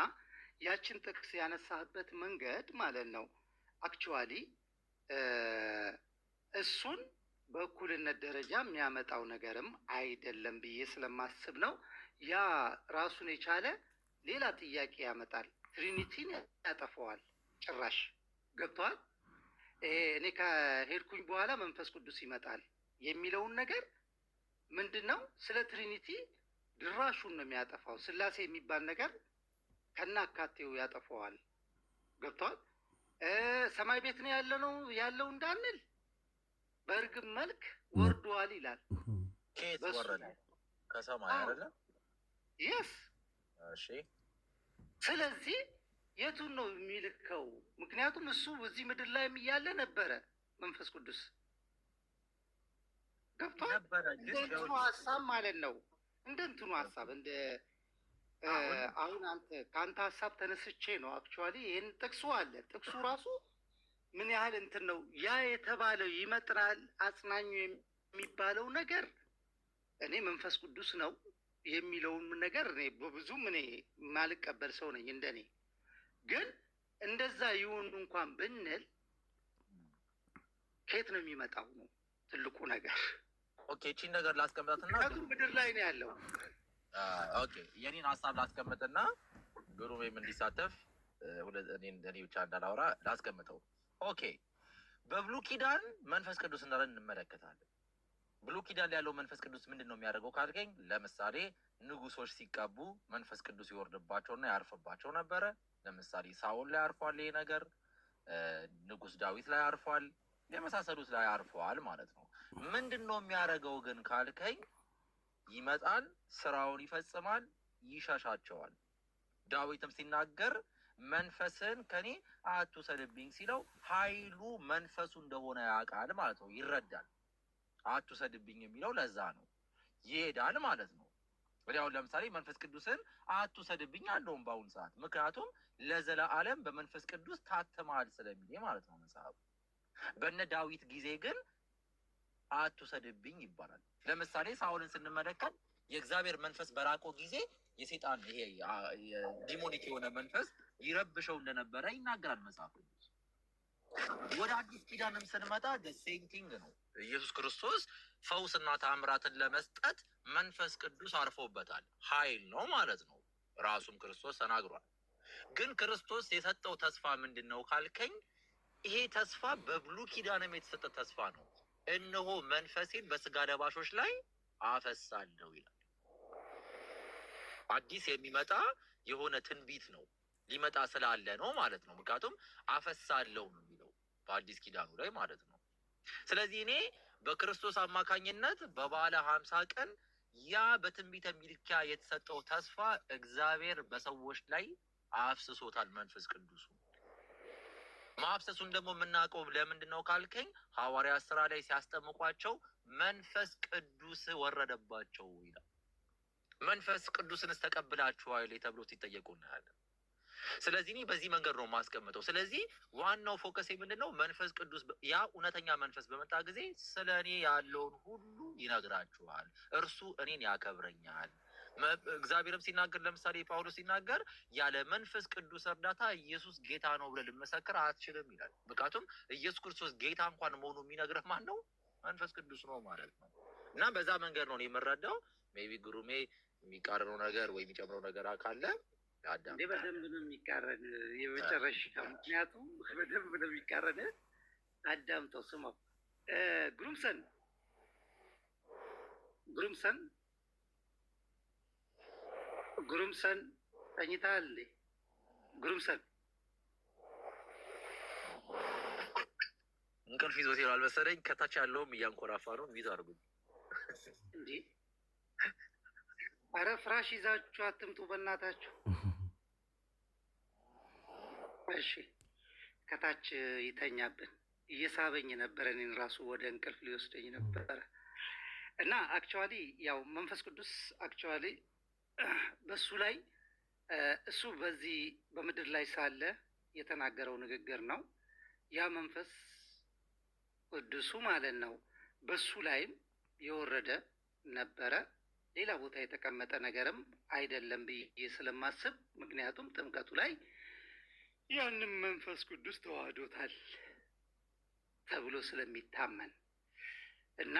ያችን ጥቅስ ያነሳህበት መንገድ ማለት ነው አክቹዋሊ እሱን በእኩልነት ደረጃ የሚያመጣው ነገርም አይደለም ብዬ ስለማስብ ነው። ያ ራሱን የቻለ ሌላ ጥያቄ ያመጣል። ትሪኒቲን ያጠፈዋል ጭራሽ። ገብተዋል። እኔ ከሄድኩኝ በኋላ መንፈስ ቅዱስ ይመጣል የሚለውን ነገር ምንድን ነው? ስለ ትሪኒቲ ድራሹን ነው የሚያጠፋው። ስላሴ የሚባል ነገር ከናካቴው ያጠፈዋል። ገብተዋል። ሰማይ ቤት ነው ያለው እንዳንል በእርግብ መልክ ወርዷል ይላል። ከየት ወረደ? ከሰማይ አይደለ? የስ። እሺ። ስለዚህ የቱን ነው የሚልከው? ምክንያቱም እሱ እዚህ ምድር ላይ እያለ ነበረ መንፈስ ቅዱስ። ገብቷል። እንደ እንትኑ ሀሳብ ማለት ነው። እንደ እንትኑ ሀሳብ እንደ አሁን ከአንተ ሀሳብ ተነስቼ ነው አክቹዋሊ ይህን ጥቅሱ አለ። ጥቅሱ ራሱ ምን ያህል እንትን ነው ያ የተባለው ይመጥናል። አጽናኙ የሚባለው ነገር እኔ መንፈስ ቅዱስ ነው የሚለውን ነገር እኔ በብዙም እኔ የማልቀበል ሰው ነኝ። እንደኔ ግን እንደዛ ይሁን እንኳን ብንል ከየት ነው የሚመጣው ነው ትልቁ ነገር። ኦኬ እቺን ነገር ላስቀምጣትና ምድር ላይ ነው ያለው። ኦኬ የኔን ሀሳብ ላስቀምጥና ግሩሜም እንዲሳተፍ እኔ ብቻ እንዳላወራ ላስቀምጠው። ኦኬ በብሉይ ኪዳን መንፈስ ቅዱስ እንዳለን እንመለከታለን። ብሉይ ኪዳን ላይ ያለው መንፈስ ቅዱስ ምንድን ነው የሚያደርገው ካልከኝ፣ ለምሳሌ ንጉሶች ሲቀቡ መንፈስ ቅዱስ ይወርድባቸውና ያርፍባቸው ነበረ። ለምሳሌ ሳኦል ላይ አርፏል ይሄ ነገር፣ ንጉስ ዳዊት ላይ አርፏል፣ የመሳሰሉት ላይ አርፈዋል ማለት ነው። ምንድን ነው የሚያደርገው ግን ካልከኝ፣ ይመጣል፣ ስራውን ይፈጽማል፣ ይሸሻቸዋል። ዳዊትም ሲናገር መንፈስን ከኔ አትውሰድብኝ ሲለው ኃይሉ መንፈሱ እንደሆነ ያውቃል ማለት ነው፣ ይረዳል። አትውሰድብኝ የሚለው ለዛ ነው፣ ይሄዳል ማለት ነው። ወዲያውን ለምሳሌ መንፈስ ቅዱስን አትውሰድብኝ አለውም በአሁኑ ሰዓት፣ ምክንያቱም ለዘላለም በመንፈስ ቅዱስ ታትመሃል ስለሚል ማለት ነው መጽሐፉ። በነ ዳዊት ጊዜ ግን አትውሰድብኝ ይባላል። ለምሳሌ ሳኦልን ስንመለከት የእግዚአብሔር መንፈስ በራቆ ጊዜ የሴጣን ይሄ ዲሞኒክ የሆነ መንፈስ ይረብሸው እንደነበረ ይናገራል መጽሐፍ ቅዱስ። ወደ አዲስ ኪዳንም ስንመጣ ሴም ቲንግ ነው። ኢየሱስ ክርስቶስ ፈውስና ተአምራትን ለመስጠት መንፈስ ቅዱስ አርፎበታል። ኃይል ነው ማለት ነው፣ ራሱም ክርስቶስ ተናግሯል። ግን ክርስቶስ የሰጠው ተስፋ ምንድን ነው ካልከኝ፣ ይሄ ተስፋ በብሉይ ኪዳንም የተሰጠ ተስፋ ነው። እነሆ መንፈሴን በስጋ ለባሾች ላይ አፈሳለሁ ይላል። አዲስ የሚመጣ የሆነ ትንቢት ነው፣ ሊመጣ ስላለ ነው ማለት ነው። ምክንያቱም አፈሳለሁ ነው የሚለው በአዲስ ኪዳኑ ላይ ማለት ነው። ስለዚህ እኔ በክርስቶስ አማካኝነት በበዓለ 50 ቀን ያ በትንቢተ ሚልኪያ የተሰጠው ተስፋ እግዚአብሔር በሰዎች ላይ አፍስሶታል። መንፈስ ቅዱሱ ማፍሰሱን ደግሞ የምናውቀው ለምንድን ነው ካልከኝ፣ ሐዋርያት ሥራ ላይ ሲያስጠምቋቸው መንፈስ ቅዱስ ወረደባቸው ይላል። መንፈስ ቅዱስንስ ተቀብላችኋል ተብሎ ሲጠየቁ እናያለን። ስለዚህ እኔ በዚህ መንገድ ነው የማስቀምጠው። ስለዚህ ዋናው ፎከስ ምንድን ነው? መንፈስ ቅዱስ ያ እውነተኛ መንፈስ በመጣ ጊዜ ስለ እኔ ያለውን ሁሉ ይነግራችኋል፣ እርሱ እኔን ያከብረኛል። እግዚአብሔርም ሲናገር ለምሳሌ ጳውሎስ ሲናገር ያለ መንፈስ ቅዱስ እርዳታ ኢየሱስ ጌታ ነው ብለህ ልመሰክር አትችልም ይላል። ምክንያቱም ኢየሱስ ክርስቶስ ጌታ እንኳን መሆኑ የሚነግርህ ማን ነው? መንፈስ ቅዱስ ነው ማለት ነው። እና በዛ መንገድ ነው የምረዳው። ሜይ ቢ ግሩሜ የሚቃረነው ነገር ወይ የሚጨምረው ነገር ካለ እንዴ? በደንብ ነው የሚቃረን የመጨረሻ። ምክንያቱም በደንብ ነው የሚቃረን። አዳምጠው ስማው። ግሩምሰን ተኝተሃል? ግሩምሰን እንቅልፍ ይዞት ይላል መሰለኝ። ከታች ያለውም እያንኮራፋ ነው። ሚት አድርጉኝ እንዴ! አረ ፍራሽ ይዛችሁ አትምጡ በእናታችሁ። እሺ ከታች ይተኛብን እየሳበኝ ነበረ። እኔን ራሱ ወደ እንቅልፍ ሊወስደኝ ነበረ። እና አክቹዋሊ ያው መንፈስ ቅዱስ አክቹዋሊ በሱ ላይ እሱ በዚህ በምድር ላይ ሳለ የተናገረው ንግግር ነው። ያ መንፈስ ቅዱሱ ማለት ነው በሱ ላይም የወረደ ነበረ። ሌላ ቦታ የተቀመጠ ነገርም አይደለም ብዬ ስለማስብ፣ ምክንያቱም ጥምቀቱ ላይ ያንም መንፈስ ቅዱስ ተዋህዶታል ተብሎ ስለሚታመን እና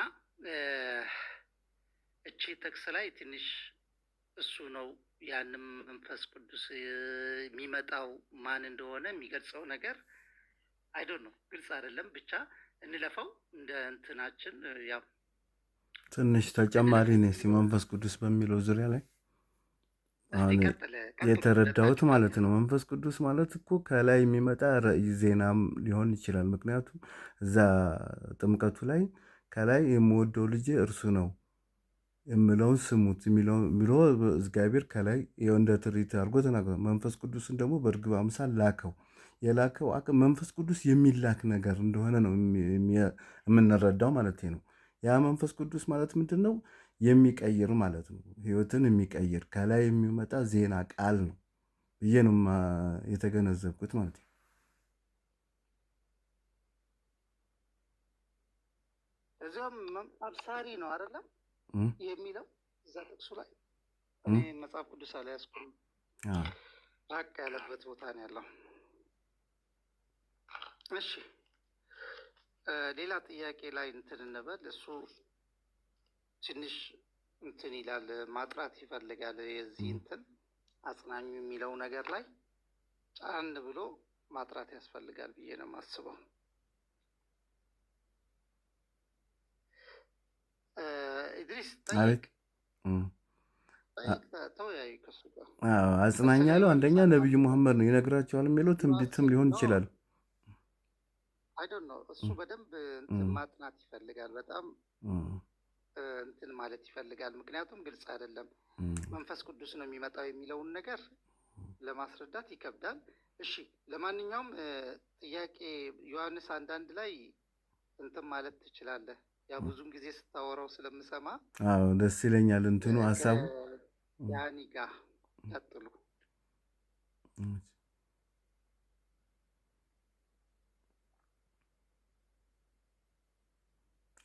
እቺ ጥቅስ ላይ ትንሽ እሱ ነው ያንም መንፈስ ቅዱስ የሚመጣው ማን እንደሆነ የሚገልጸው ነገር አይዶን ነው፣ ግልጽ አይደለም። ብቻ እንለፈው እንደ እንትናችን። ያው ትንሽ ተጨማሪ ነው መንፈስ ቅዱስ በሚለው ዙሪያ ላይ የተረዳሁት ማለት ነው። መንፈስ ቅዱስ ማለት እኮ ከላይ የሚመጣ ራእይ ዜናም ሊሆን ይችላል። ምክንያቱም እዛ ጥምቀቱ ላይ ከላይ የምወደው ልጄ እርሱ ነው የምለውን ስሙት የሚለው እግዚአብሔር ከላይ እንደ ትርኢት አድርጎ ተናግሯል። መንፈስ ቅዱስን ደግሞ በእርግብ አምሳል ላከው። የላከው መንፈስ ቅዱስ የሚላክ ነገር እንደሆነ ነው የምንረዳው ማለት ነው። ያ መንፈስ ቅዱስ ማለት ምንድን ነው? የሚቀይር ማለት ነው። ህይወትን የሚቀይር ከላይ የሚመጣ ዜና ቃል ነው ብዬ ነው የተገነዘብኩት ማለት ነው። እዚያም አብሳሪ ነው አይደለም የሚለው እዛ ጥቅሱ ላይ። እኔ መጽሐፍ ቅዱስ አልያዝኩም፣ ራቅ ያለበት ቦታ ነው ያለው። እሺ ሌላ ጥያቄ ላይ እንትን እንበል። እሱ ትንሽ እንትን ይላል፣ ማጥራት ይፈልጋል። የዚህ እንትን አጽናኙ የሚለው ነገር ላይ ጫን ብሎ ማጥራት ያስፈልጋል ብዬ ነው የማስበው። ኢድሪስ ጠይቅ፣ ተወያይ ከሱ ጋር። አጽናኝ ያለው አንደኛ ነቢዩ መሐመድ ነው ይነግራቸዋል የሚለው ትንቢትም ሊሆን ይችላል። አይዶን ነው እሱ በደንብ እንትን ማጥናት ይፈልጋል። በጣም እንትን ማለት ይፈልጋል። ምክንያቱም ግልጽ አይደለም። መንፈስ ቅዱስ ነው የሚመጣው የሚለውን ነገር ለማስረዳት ይከብዳል። እሺ ለማንኛውም ጥያቄ ዮሐንስ አንዳንድ ላይ እንትን ማለት ትችላለህ። ያ ብዙም ጊዜ ስታወራው ስለምሰማ ደስ ይለኛል። እንትኑ ሀሳቡ ያኒ ጋ ቀጥሉ።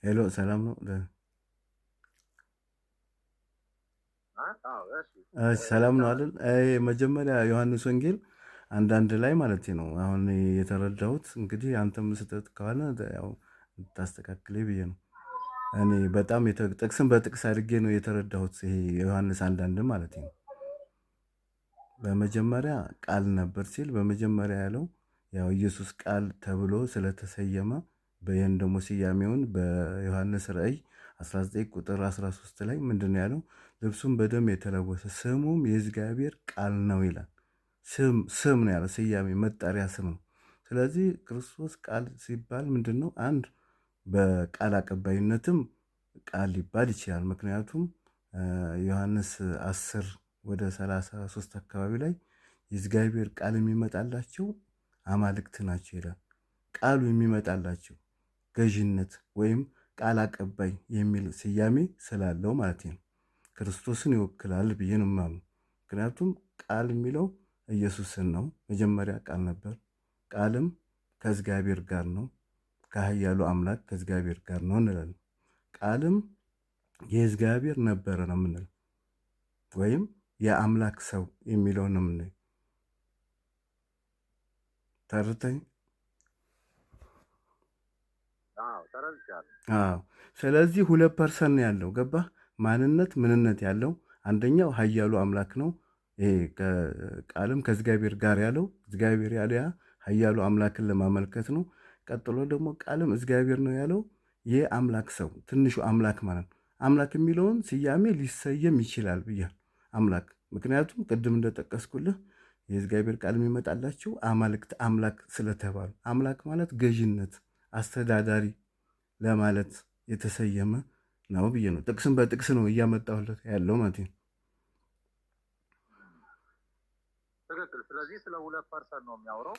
ሄሎ ሰላም ነው? ሰላም ነው አይደል? መጀመሪያ ዮሐንስ ወንጌል አንዳንድ ላይ ማለት ነው አሁን የተረዳሁት። እንግዲህ አንተም ስህተት ከሆነ ያው ታስተካክሌ ብዬ ነው። እኔ በጣም ጥቅስን በጥቅስ አድርጌ ነው የተረዳሁት። ይሄ ዮሐንስ አንዳንድ ማለት ነው በመጀመሪያ ቃል ነበር ሲል በመጀመሪያ ያለው ያው ኢየሱስ ቃል ተብሎ ስለተሰየመ በይህን ደግሞ ስያሜውን በዮሐንስ ራእይ 19 ቁጥር 13 ላይ ምንድን ነው ያለው? ልብሱም በደም የተለወሰ ስሙም የእግዚአብሔር ቃል ነው ይላል። ስም ነው ያለው፣ ስያሜ መጠሪያ ስም ነው። ስለዚህ ክርስቶስ ቃል ሲባል ምንድን ነው? አንድ በቃል አቀባይነትም ቃል ሊባል ይችላል። ምክንያቱም ዮሐንስ 10 ወደ 33 አካባቢ ላይ የእግዚአብሔር ቃል የሚመጣላቸው አማልክት ናቸው ይላል። ቃሉ የሚመጣላቸው ገዥነት ወይም ቃል አቀባይ የሚል ስያሜ ስላለው ማለት ነው ክርስቶስን ይወክላል ብዬ ነው የማምነው። ምክንያቱም ቃል የሚለው ኢየሱስን ነው። መጀመሪያ ቃል ነበር፣ ቃልም ከእግዚአብሔር ጋር ነው፣ ከኃያሉ አምላክ ከእግዚአብሔር ጋር ነው እንላለን። ቃልም የእግዚአብሔር ነበረ ነው የምንለው፣ ወይም የአምላክ ሰው የሚለውን ነው የምንለው። ተርተኝ ስለዚህ 2% ነው ያለው። ገባ? ማንነት ምንነት ያለው አንደኛው ኃያሉ አምላክ ነው። ይሄ ቃልም ከእግዚአብሔር ጋር ያለው እግዚአብሔር ያለ ኃያሉ አምላክን ለማመልከት ነው። ቀጥሎ ደግሞ ቃልም እግዚአብሔር ነው ያለው የአምላክ ሰው ትንሹ አምላክ ማለት ነው። አምላክ የሚለውን ስያሜ ሊሰየም ይችላል ብያል አምላክ። ምክንያቱም ቅድም እንደጠቀስኩልህ የእግዚአብሔር ቃል የሚመጣላቸው አማልክት አምላክ ስለተባሉ አምላክ ማለት ገዥነት፣ አስተዳዳሪ ለማለት የተሰየመ ነው ብዬ ነው። ጥቅስን በጥቅስ ነው እያመጣሁለት ያለው ማለት ነው። ትክክል። ስለዚህ ስለ 2% ነው የሚያወራው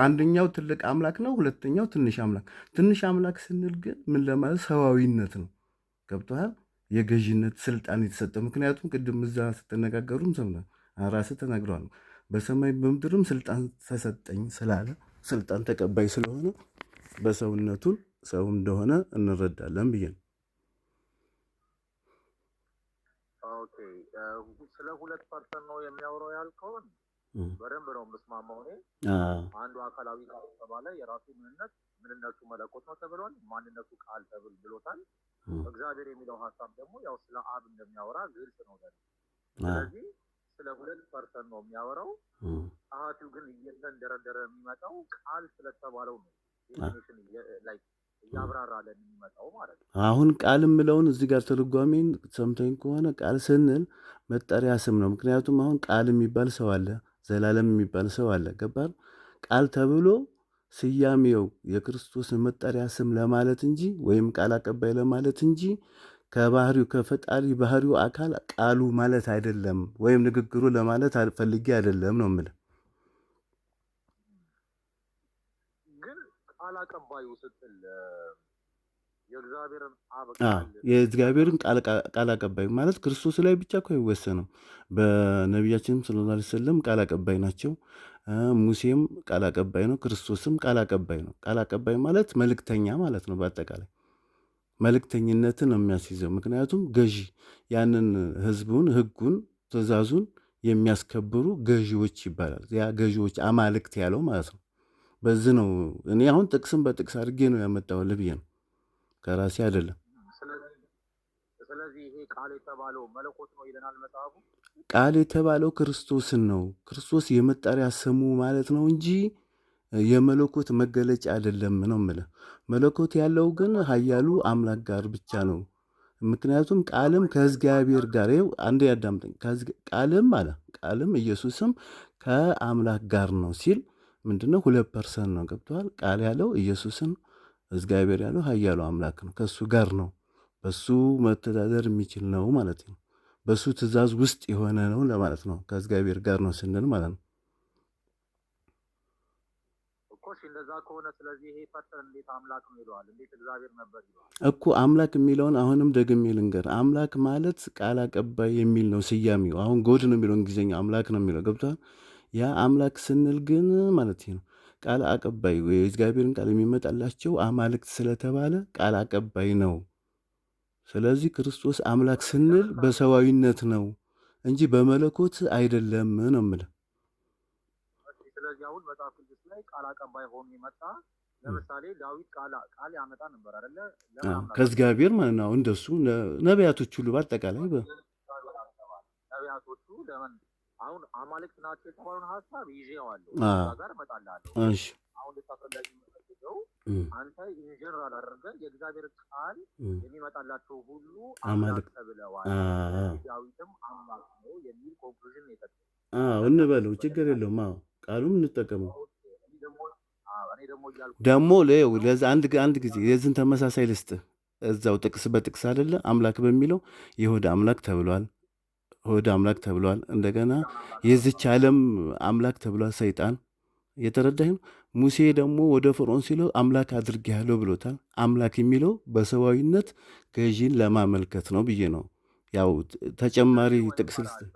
አንደኛው ትልቅ አምላክ ነው፣ ሁለተኛው ትንሽ አምላክ። ትንሽ አምላክ ስንል ግን ምን ለማለት ሰዋዊነት ነው። ገብቶሃል? የገዥነት ስልጣን የተሰጠው ምክንያቱም ቅድም እዛ ስትነጋገሩም ሰምተን ራስህ ተናግረዋል። በሰማይ በምድርም ስልጣን ተሰጠኝ ስላለ ስልጣን ተቀባይ ስለሆነ በሰውነቱን ሰው እንደሆነ እንረዳለን ብዬ ነው። ኦኬ ስለ 2% ነው የሚያወራው ያልከውን በደንብ ነው የምስማማው እኔ። አንዱ አካላዊ ተባለ የራሱ ምንነቱ መለኮት ነው ተብሏል። ማንነቱ ቃል ተብል ብሎታል። እግዚአብሔር የሚለው ሀሳብ ደግሞ ያው ስለ አብ እንደሚያወራ ግልጽ ነው። ስለዚህ ስለ 2% ነው የሚያወራው። ጸሐፊው ግን እየተንደረደረ የሚመጣው ቃል ስለተባለው ነው ዴፊኒሽን ላይ እያብራራለን የሚመጣው ማለት ነው። አሁን ቃል የምለውን እዚህ ጋር ትርጓሜን ሰምተኝ ከሆነ ቃል ስንል መጠሪያ ስም ነው። ምክንያቱም አሁን ቃል የሚባል ሰው አለ፣ ዘላለም የሚባል ሰው አለ። ገባር? ቃል ተብሎ ስያሜው የክርስቶስን መጠሪያ ስም ለማለት እንጂ ወይም ቃል አቀባይ ለማለት እንጂ ከባህሪው ከፈጣሪ ባህሪው አካል ቃሉ ማለት አይደለም፣ ወይም ንግግሩ ለማለት ፈልጌ አይደለም ነው የምልህ። ግን ቃል አቀባዩ ስትል የእግዚአብሔርን ቃል አቀባይ ማለት ክርስቶስ ላይ ብቻ እኮ አይወሰንም። በነቢያችንም ሰለላሁ ዐለይሂ ወሰለም ቃል አቀባይ ናቸው። ሙሴም ቃል አቀባይ ነው። ክርስቶስም ቃል አቀባይ ነው። ቃል አቀባይ ማለት መልእክተኛ ማለት ነው። በአጠቃላይ መልእክተኝነትን ነው የሚያስይዘው። ምክንያቱም ገዢ ያንን ህዝቡን፣ ህጉን፣ ትእዛዙን የሚያስከብሩ ገዢዎች ይባላል። ያ ገዢዎች አማልክት ያለው ማለት ነው። በዚህ ነው እኔ አሁን ጥቅስም በጥቅስ አድርጌ ነው ያመጣሁልህ ብዬ ነው፣ ከራሴ አይደለም። ስለዚህ ይሄ ቃል የተባለው መለኮት ነው ይለናል መጽሐፉ። ቃል የተባለው ክርስቶስን ነው። ክርስቶስ የመጠሪያ ስሙ ማለት ነው እንጂ የመለኮት መገለጫ አይደለም ነው የምልህ። መለኮት ያለው ግን ኃያሉ አምላክ ጋር ብቻ ነው። ምክንያቱም ቃልም ከእግዚአብሔር ጋር ይኸው አንዴ ያዳምጠኝ። ቃልም ኢየሱስም ከአምላክ ጋር ነው ሲል ምንድነው 2% ነው። ገብቶሃል? ቃል ያለው ኢየሱስን፣ እግዚአብሔር ያለው ኃያሉ አምላክ ነው። ከሱ ጋር ነው። በሱ መተዳደር የሚችል ነው ማለት ነው። በሱ ትእዛዝ ውስጥ የሆነ ነው ለማለት ነው። ከእግዚአብሔር ጋር ነው ስንል ማለት ነው እኮ። እንደዛ ከሆነ ስለዚህ ይሄ ፐርሰን እንዴት አምላክ ነው ይለዋል? እንዴት እግዚአብሔር ነበር ይለዋል? እኮ አምላክ የሚለውን አሁንም ደግሜ ልንገር። አምላክ ማለት ቃል አቀባይ የሚል ነው ስያሜው። አሁን ጎድ ነው የሚለው እንግሊዝኛ፣ አምላክ ነው የሚለው ገብቷል? ያ አምላክ ስንል ግን ማለት ነው ቃል አቀባይ ወይ እግዚአብሔርን ቃል የሚመጣላቸው አማልክት ስለተባለ ቃል አቀባይ ነው። ስለዚህ ክርስቶስ አምላክ ስንል በሰዋዊነት ነው እንጂ በመለኮት አይደለም ነው የምልህ። ስለዚህ አሁን መጽሐፍ ቅዱስ ላይ ቃል አቀባይ ሆኖ የመጣ ለምሳሌ ዳዊት ቃል ያመጣ ነበር አይደለ? ከእግዚአብሔር ማለት ነው። እንደሱ ነቢያቶች ሁሉ በአጠቃላይ ነቢያቶቹ ለምን አሁን አማልክት ናቸው የተባለውን ሀሳብ ይዤዋለሁ ጋር እመጣላለሁ። አሁን ልታስረዳኝ የምፈልገው አንተ ኢንጀነራል አድርገህ የእግዚአብሔር ቃል የሚመጣላቸው ሁሉ አምላክ ተብለዋል፣ ዳዊትም አምላክ ነው የሚል ኮንክሉዥን የሰጠው እንበለው፣ ችግር የለውም። ቃሉም እንጠቀመው ደግሞ ለዛ አንድ ጊዜ የዚህን ተመሳሳይ ልስጥህ። እዛው ጥቅስ በጥቅስ አይደለ አምላክ በሚለው ይሁዳ አምላክ ተብሏል፣ ሆድ አምላክ ተብሏል። እንደገና የዚች ዓለም አምላክ ተብሏል ሰይጣን። የተረዳህ ነው። ሙሴ ደግሞ ወደ ፈርዖን ሲለው አምላክ አድርጌሃለሁ ብሎታል። አምላክ የሚለው በሰዋዊነት ገዢን ለማመልከት ነው ብዬ ነው። ያው ተጨማሪ ጥቅስ ልስጥህ።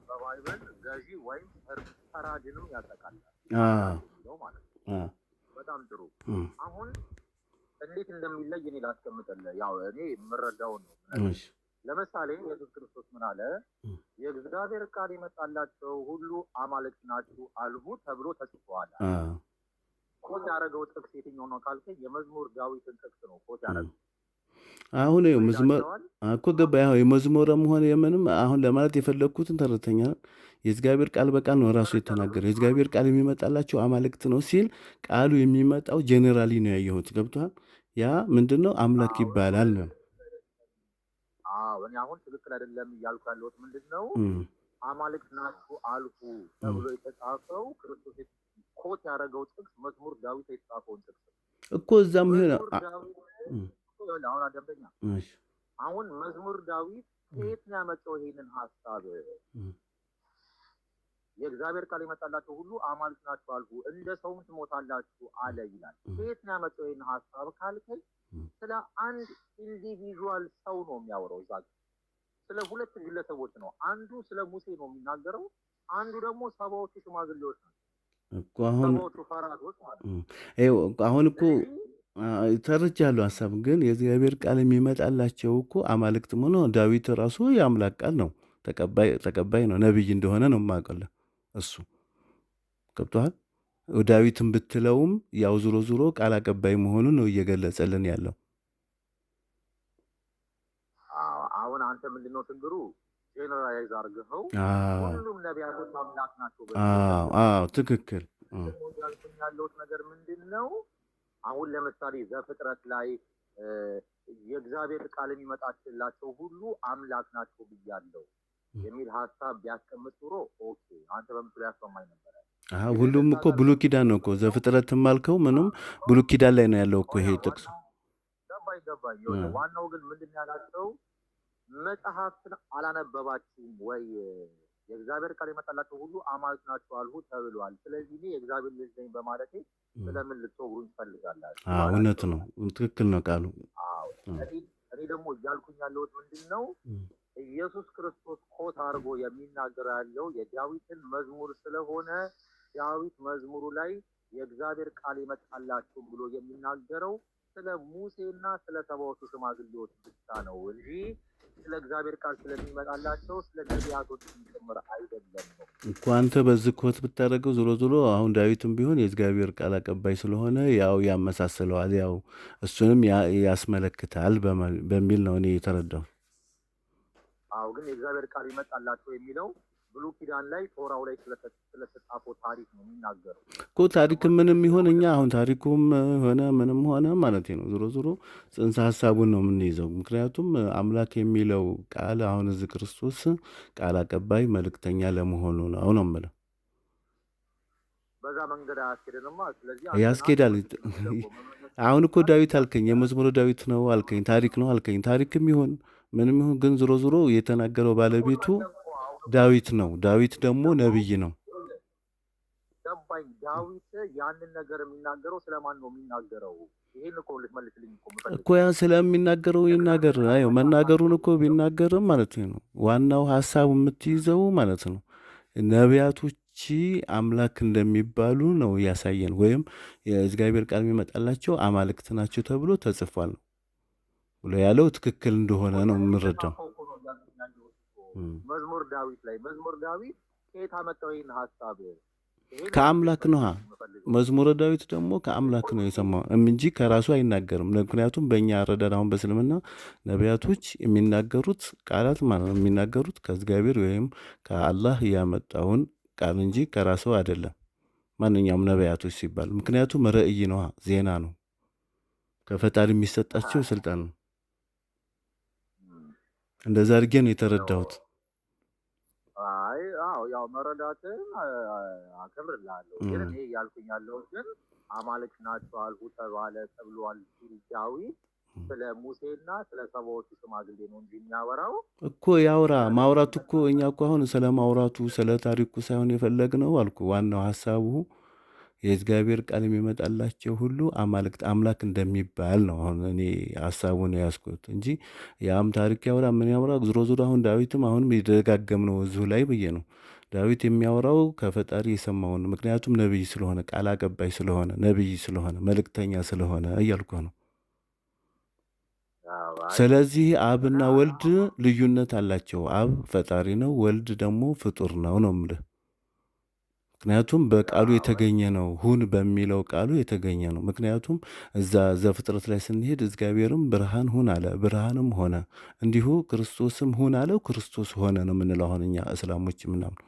በባይብል ገዢ ወይም ፈራጅንም ያጠቃልላል። በጣም ጥሩ። አሁን እንዴት እንደሚለይ እኔ ላስቀምጥልህ። ያው እኔ የምረዳውን ነው። ለምሳሌ ኢየሱስ ክርስቶስ ምን አለ? የእግዚአብሔር ቃል የመጣላቸው ሁሉ አማልክት ናችሁ አልሁ ተብሎ ተጽፏል። ኮት ያደረገው ጥቅስ የትኛው ነው ካልከኝ የመዝሙር ዳዊትን ጥቅስ ነው ኮት ያደረገው። አሁን ይኸው መዝሙር እኮ ገባ። ያው የመዝሙርም ሆነ የምንም አሁን ለማለት የፈለግኩትን ተረተኛል። የእግዚአብሔር ቃል በቃል ነው ራሱ የተናገረው። የእግዚአብሔር ቃል የሚመጣላቸው አማልክት ነው ሲል ቃሉ የሚመጣው ጄኔራሊ ነው ያየሁት። ገብቷል? ያ ምንድነው አምላክ ይባላል ነው። እኔ አሁን ትክክል አይደለም እያልኩ ያለሁት ምንድን ነው አማልክት ናችሁ አልኩ ተብሎ የተጻፈው ክርስቶስ ኮት ያደረገው ጥቅስ መዝሙር ዳዊት የተጻፈውን ጥቅስ እኮ እዛም ሆነ አሁን አደምጠኛ። አሁን መዝሙር ዳዊት ከየት ነው ያመጣው ይሄንን ሀሳብ? የእግዚአብሔር ቃል የመጣላቸው ሁሉ አማልክት ናቸው አልኩ፣ እንደ ሰውም ትሞታላችሁ አለ ይላል። ከየት ነው ያመጣው ይህን ሀሳብ ካልከኝ ስለ አንድ ኢንዲቪዥዋል ሰው ነው የሚያወራው። እዛ ስለ ሁለት ግለሰቦች ነው። አንዱ ስለ ሙሴ ነው የሚናገረው፣ አንዱ ደግሞ ሰባዎቹ ሽማግሌዎች ናቸው። ሰባዎቹ ፈራጆች ማለት ነው። አሁን እኮ ተረጃለሁ ሀሳብ ግን የእግዚአብሔር ቃል የሚመጣላቸው እኮ አማልክትም ሆኖ ዳዊት ራሱ የአምላክ ቃል ነው፣ ተቀባይ ነው፣ ነቢይ እንደሆነ ነው የማውቀው። እሱ ገብቶሃል። ዳዊትን ብትለውም ያው ዙሮ ዙሮ ቃል አቀባይ መሆኑን ነው እየገለጸልን ያለው። አሁን አንተ ምንድነው ችግሩ? ጄኔራላይዝ አድርገኸው ሁሉም ነቢያቶች አምላክ ናቸው። ትክክል። ያለሁት ነገር ምንድን ነው? አሁን ለምሳሌ ዘፍጥረት ላይ የእግዚአብሔር ቃል የሚመጣላቸው ሁሉ አምላክ ናቸው ብያለሁ የሚል ሀሳብ ቢያስቀምጥ ኑሮ ኦኬ፣ አንተ በምስሉ ያስማማኝ ነበረ። ሁሉም እኮ ብሉይ ኪዳን ነው እኮ ዘፍጥረት ማልከው ምንም ብሉይ ኪዳን ላይ ነው ያለው እኮ ይሄ ጥቅስ። ገባኝ። ዋናው ግን ምንድን ያላቸው መጽሐፍትን አላነበባችሁም ወይ? የእግዚአብሔር ቃል የመጣላቸው ሁሉ አማልክት ናቸው አልሁ ተብሏል። ስለዚህ እኔ የእግዚአብሔር ልጅ ነኝ በማለቴ ስለምን ልትወግሩኝ ትፈልጋላችሁ? እውነት ነው፣ ትክክል ነው ቃሉ። እኔ ደግሞ እያልኩኝ ያለሁት ምንድን ነው ኢየሱስ ክርስቶስ ኮት አድርጎ የሚናገረው ያለው የዳዊትን መዝሙር ስለሆነ ዳዊት መዝሙሩ ላይ የእግዚአብሔር ቃል የመጣላቸው ብሎ የሚናገረው ስለ ሙሴና ስለ ሰባዎቹ ሽማግሌዎች ብቻ ነው እንጂ ስለ እግዚአብሔር ቃል ስለሚመጣላቸው ስለ ነቢያቶች ጭምር አይደለም ነው እኮ። አንተ በዚህ ኮት ብታደርገው ዞሮ ዞሮ አሁን ዳዊትም ቢሆን የእግዚአብሔር ቃል አቀባይ ስለሆነ ያው ያመሳስለዋል፣ ያው እሱንም ያስመለክታል በሚል ነው እኔ የተረዳው። አዎ፣ ግን የእግዚአብሔር ቃል ይመጣላቸው የሚለው ብሉይ ኪዳን ላይ ቶራው ላይ ስለተጻፈው ታሪክ ነው የሚናገረው እኮ። ታሪክም ምንም ይሆን እኛ አሁን ታሪኩም ሆነ ምንም ሆነ ማለት ነው ዞሮ ዞሮ ጽንሰ ሀሳቡን ነው የምንይዘው። ምክንያቱም አምላክ የሚለው ቃል አሁን እዚህ ክርስቶስ ቃል አቀባይ መልእክተኛ ለመሆኑ ነው ነው የምለው። በዛ መንገድ አያስኬደንማ። ስለዚህ ያስኬዳል። አሁን እኮ ዳዊት አልከኝ፣ የመዝሙረ ዳዊት ነው አልከኝ፣ ታሪክ ነው አልከኝ። ታሪክም ይሆን ምንም ይሁን ግን ዞሮ ዞሮ የተናገረው ባለቤቱ ዳዊት ነው። ዳዊት ደግሞ ነብይ ነው። ገባኝ። ዳዊት ያንን ነገር የሚናገረው ስለማን ነው የሚናገረው? ይሄን እኮ ልትመልስልኝ እኮ ያ ስለሚናገረው ይናገር። አይ መናገሩን እኮ ቢናገርም ማለት ነው ዋናው ሐሳቡ የምትይዘው ማለት ነው ነቢያቶች አምላክ እንደሚባሉ ነው ያሳየን። ወይም የእግዚአብሔር ቃል የሚመጣላቸው አማልክት ናቸው ተብሎ ተጽፏል ነው ብሎ ያለው ትክክል እንደሆነ ነው የምንረዳው። መዝሙር ዳዊት ከየት አመጣው ይህን ሀሳብ? ከአምላክ ነው። መዝሙረ ዳዊት ደግሞ ከአምላክ ነው የሰማው እንጂ ከራሱ አይናገርም። ምክንያቱም በእኛ አረዳድ አሁን በእስልምና ነቢያቶች የሚናገሩት ቃላት ማለት ነው የሚናገሩት ከእግዚአብሔር ወይም ከአላህ ያመጣውን ቃል እንጂ ከራሱ አይደለም ማንኛውም ነቢያቶች ሲባል። ምክንያቱም ራእይ ነው፣ ዜና ነው፣ ከፈጣሪ የሚሰጣቸው ስልጣን ነው። እንደዛ አድርጌ ነው የተረዳሁት። ያው መረዳትን አከብርልሃለሁ፣ ግን እኔ እያልኩኝ ያለሁት ግን አማልክት ናቸው አልሁ ተባለ ተብሏል ሲል ዳዊት ስለ ሙሴና ስለ ሰባዎቹ ሽማግሌ ነው እንጂ የሚያወራው እኮ ማውራቱ እኮ እኛ እኮ አሁን ስለ ማውራቱ ስለ ታሪኩ ሳይሆን የፈለግነው አልኩ። ዋናው ሀሳቡ የእግዚአብሔር ቃል የሚመጣላቸው ሁሉ አምላክ እንደሚባል ነው። አሁን እኔ ሀሳቡን ያዝኩት እንጂ ያም ታሪክ ያወራ ምን ያወራ ዞሮ ዞሮ አሁን ዳዊትም አሁንም የደጋገም ነው እዚሁ ላይ ብዬ ነው ዳዊት የሚያወራው ከፈጣሪ የሰማውን፣ ምክንያቱም ነቢይ ስለሆነ ቃል አቀባይ ስለሆነ ነቢይ ስለሆነ መልእክተኛ ስለሆነ እያልኩ ነው። ስለዚህ አብና ወልድ ልዩነት አላቸው። አብ ፈጣሪ ነው፣ ወልድ ደግሞ ፍጡር ነው ነው የምልህ። ምክንያቱም በቃሉ የተገኘ ነው። ሁን በሚለው ቃሉ የተገኘ ነው። ምክንያቱም እዛ ዘፍጥረት ላይ ስንሄድ እግዚአብሔርም ብርሃን ሁን አለ፣ ብርሃንም ሆነ። እንዲሁ ክርስቶስም ሁን አለው፣ ክርስቶስ ሆነ ነው የምንለው አሁን እኛ እስላሞች ምናምን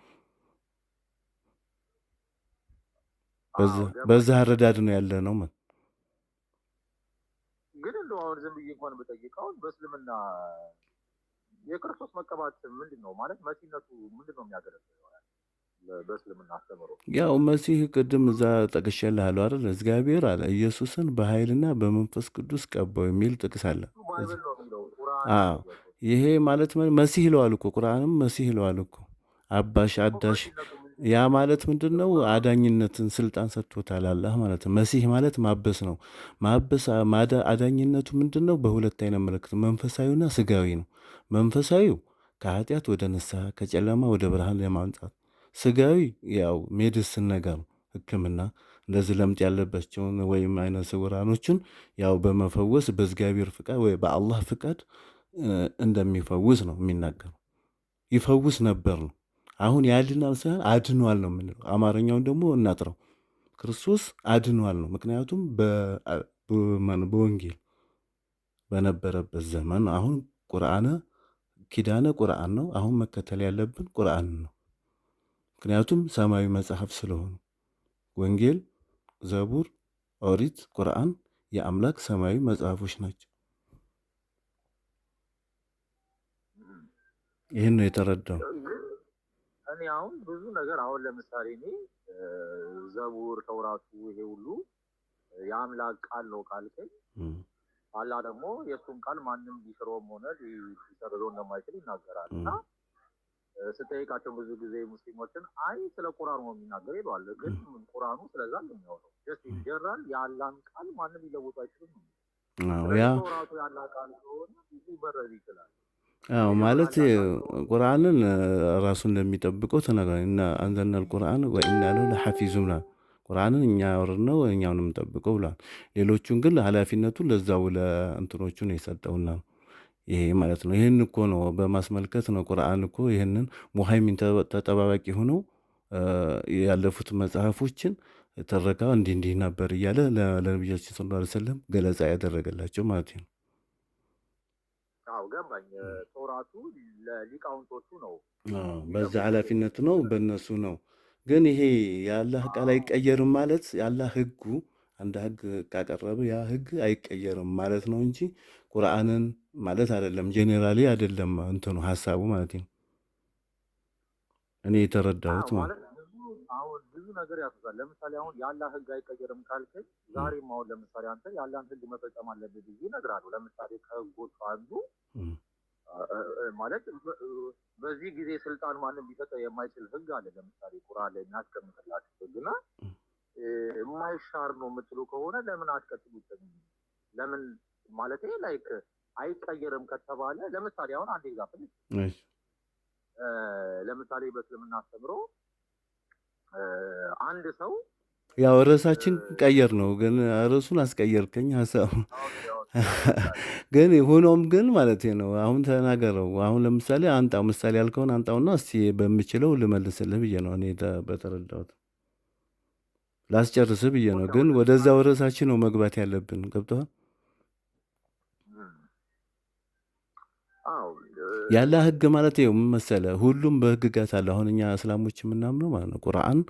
በዛ አረዳድ ነው ያለ ነው። ግን እንደው አሁን ዝም ብዬ እንኳን ብጠይቀው በእስልምና የክርስቶስ መቀባት ምንድን ነው ማለት መሲነቱ ምንድን ነው የሚያገለግለው? በእስልምና አስተምሮ ያው መሲህ ቅድም እዛ ጠቅሼልሃለሁ አይደል? እግዚአብሔር አለ ኢየሱስን በኃይልና በመንፈስ ቅዱስ ቀባው የሚል ጥቅስ አለ። ይሄ ማለት መሲህ ይለዋል እኮ ቁርአንም መሲህ ይለዋል እኮ አባሽ አዳሽ ያ ማለት ምንድን ነው? አዳኝነትን ስልጣን ሰጥቶታል አላህ ማለት ነው። መሲህ ማለት ማበስ ነው። ማበስ አዳኝነቱ ምንድን ነው? በሁለት አይነት ምልክት መንፈሳዊና ስጋዊ ነው። መንፈሳዊው ከኃጢአት ወደ ንስሐ ከጨለማ ወደ ብርሃን ለማምጣት፣ ስጋዊ ያው ሜድስን ነገር ነው፣ ሕክምና እንደዚህ ለምጥ ያለባቸውን ወይም አይነ ስውራኖችን ያው በመፈወስ በእግዚአብሔር ፍቃድ ወይ በአላህ ፍቃድ እንደሚፈውስ ነው የሚናገረው። ይፈውስ ነበር ነው። አሁን ያድናል ሳይሆን አድኗል ነው የምንለው። አማርኛውን ደግሞ እናጥረው። ክርስቶስ አድኗል ነው። ምክንያቱም በወንጌል በነበረበት ዘመን ነው። አሁን ኪዳነ ቁርአን ነው። አሁን መከተል ያለብን ቁርአን ነው። ምክንያቱም ሰማያዊ መጽሐፍ ስለሆኑ ወንጌል፣ ዘቡር፣ ኦሪት፣ ቁርአን የአምላክ ሰማያዊ መጽሐፎች ናቸው። ይህን ነው የተረዳው። እኔ አሁን ብዙ ነገር አሁን ለምሳሌ እኔ ዘቡር፣ ተውራቱ ይሄ ሁሉ የአምላክ ቃል ነው ካልከኝ አላህ ደግሞ የእሱን ቃል ማንም ሊሽረውም ሆነ ሊሰርዘው እንደማይችል ይናገራል። እና ስጠይቃቸው ብዙ ጊዜ ሙስሊሞችን አይ ስለ ቁርአኑ ነው የሚናገር ይለዋል። ግን ቁርአኑ ስለዛ የሚያወራው ጀስት ኢንጀነራል የአላህን ቃል ማንም ሊለውጡ አይችልም። ተውራቱ የአላህ ቃል ስለሆነ ሊበረዝ ይችላል። አዎ ማለት ቁርአንን ራሱ እንደሚጠብቀው ተናግሯል። እና አንዘልናል ቁርአን ወኢና ለሁ ለሐፊዙና ቁርአንን እኛ ያወረድነው እኛው ነው የምንጠብቀው ብሏል። ሌሎቹን ግን ኃላፊነቱን ለዛው ለእንትኖቹ ነው የሰጠውና ይሄ ማለት ነው። ይህን እኮ ነው በማስመልከት ነው ቁርአን እኮ ይህንን ሙሃይሚን ተጠባባቂ ሆነው ያለፉት መጽሐፎችን ተረካ እንዲህ እንዲህ ነበር እያለ ለነቢያችን ሰለላሁ ዐለይሂ ወሰለም ገለጻ ያደረገላቸው ማለት ነው። ገባኝ። ቶራቱ ለሊቃውንቶቹ ነው፣ በዛ ኃላፊነቱ ነው፣ በእነሱ ነው። ግን ይሄ የአላህ ቃል አይቀየርም ማለት የአላህ ህጉ አንድ ህግ ካቀረበ ያ ህግ አይቀየርም ማለት ነው እንጂ ቁርአንን ማለት አይደለም። ጄኔራሊ አይደለም እንትኑ ሀሳቡ ማለት ነው። እኔ የተረዳሁት ማለት አሁን ብዙ ነገር ያስዛል። ለምሳሌ አሁን የአላህ ህግ አይቀየርም ካልከኝ ዛሬም አሁን ለምሳሌ አንተ የአላህን ህግ መፈጸም አለብህ ብዬ እነግርሃለሁ። ለምሳሌ ከህጎቹ አንዱ ማለት በዚህ ጊዜ ስልጣን ማንም ሊሰጠው የማይችል ህግ አለ። ለምሳሌ ቁርአን ላይ የሚያስቀምጥላችሁ ህግና የማይሻር ነው የምትሉ ከሆነ ለምን አትቀጥሉትም? ለምን ማለት ላይክ አይቀየርም ከተባለ ለምሳሌ አሁን አንድ ኤግዛምፕል ለምሳሌ በእስልምና አስተምሮ አንድ ሰው ያው ርዕሳችን ቀየር ነው፣ ግን ርዕሱን አስቀየርከኝ ሀሳብ ግን ሆኖም ግን ማለት ነው። አሁን ተናገረው። አሁን ለምሳሌ አንጣው ምሳሌ ያልከውን አንጣውና እስቲ በምችለው ልመልስልህ ብዬ ነው እኔ በተረዳሁት ላስጨርስህ ብዬ ነው። ግን ወደዛው ርዕሳችን ነው መግባት ያለብን። ገብቶሃል? ያለ ህግ ማለት ይኸው ምን መሰለህ፣ ሁሉም በህግጋት አለ። አሁን እኛ እስላሞች የምናምነው ማለት ነው ቁርአን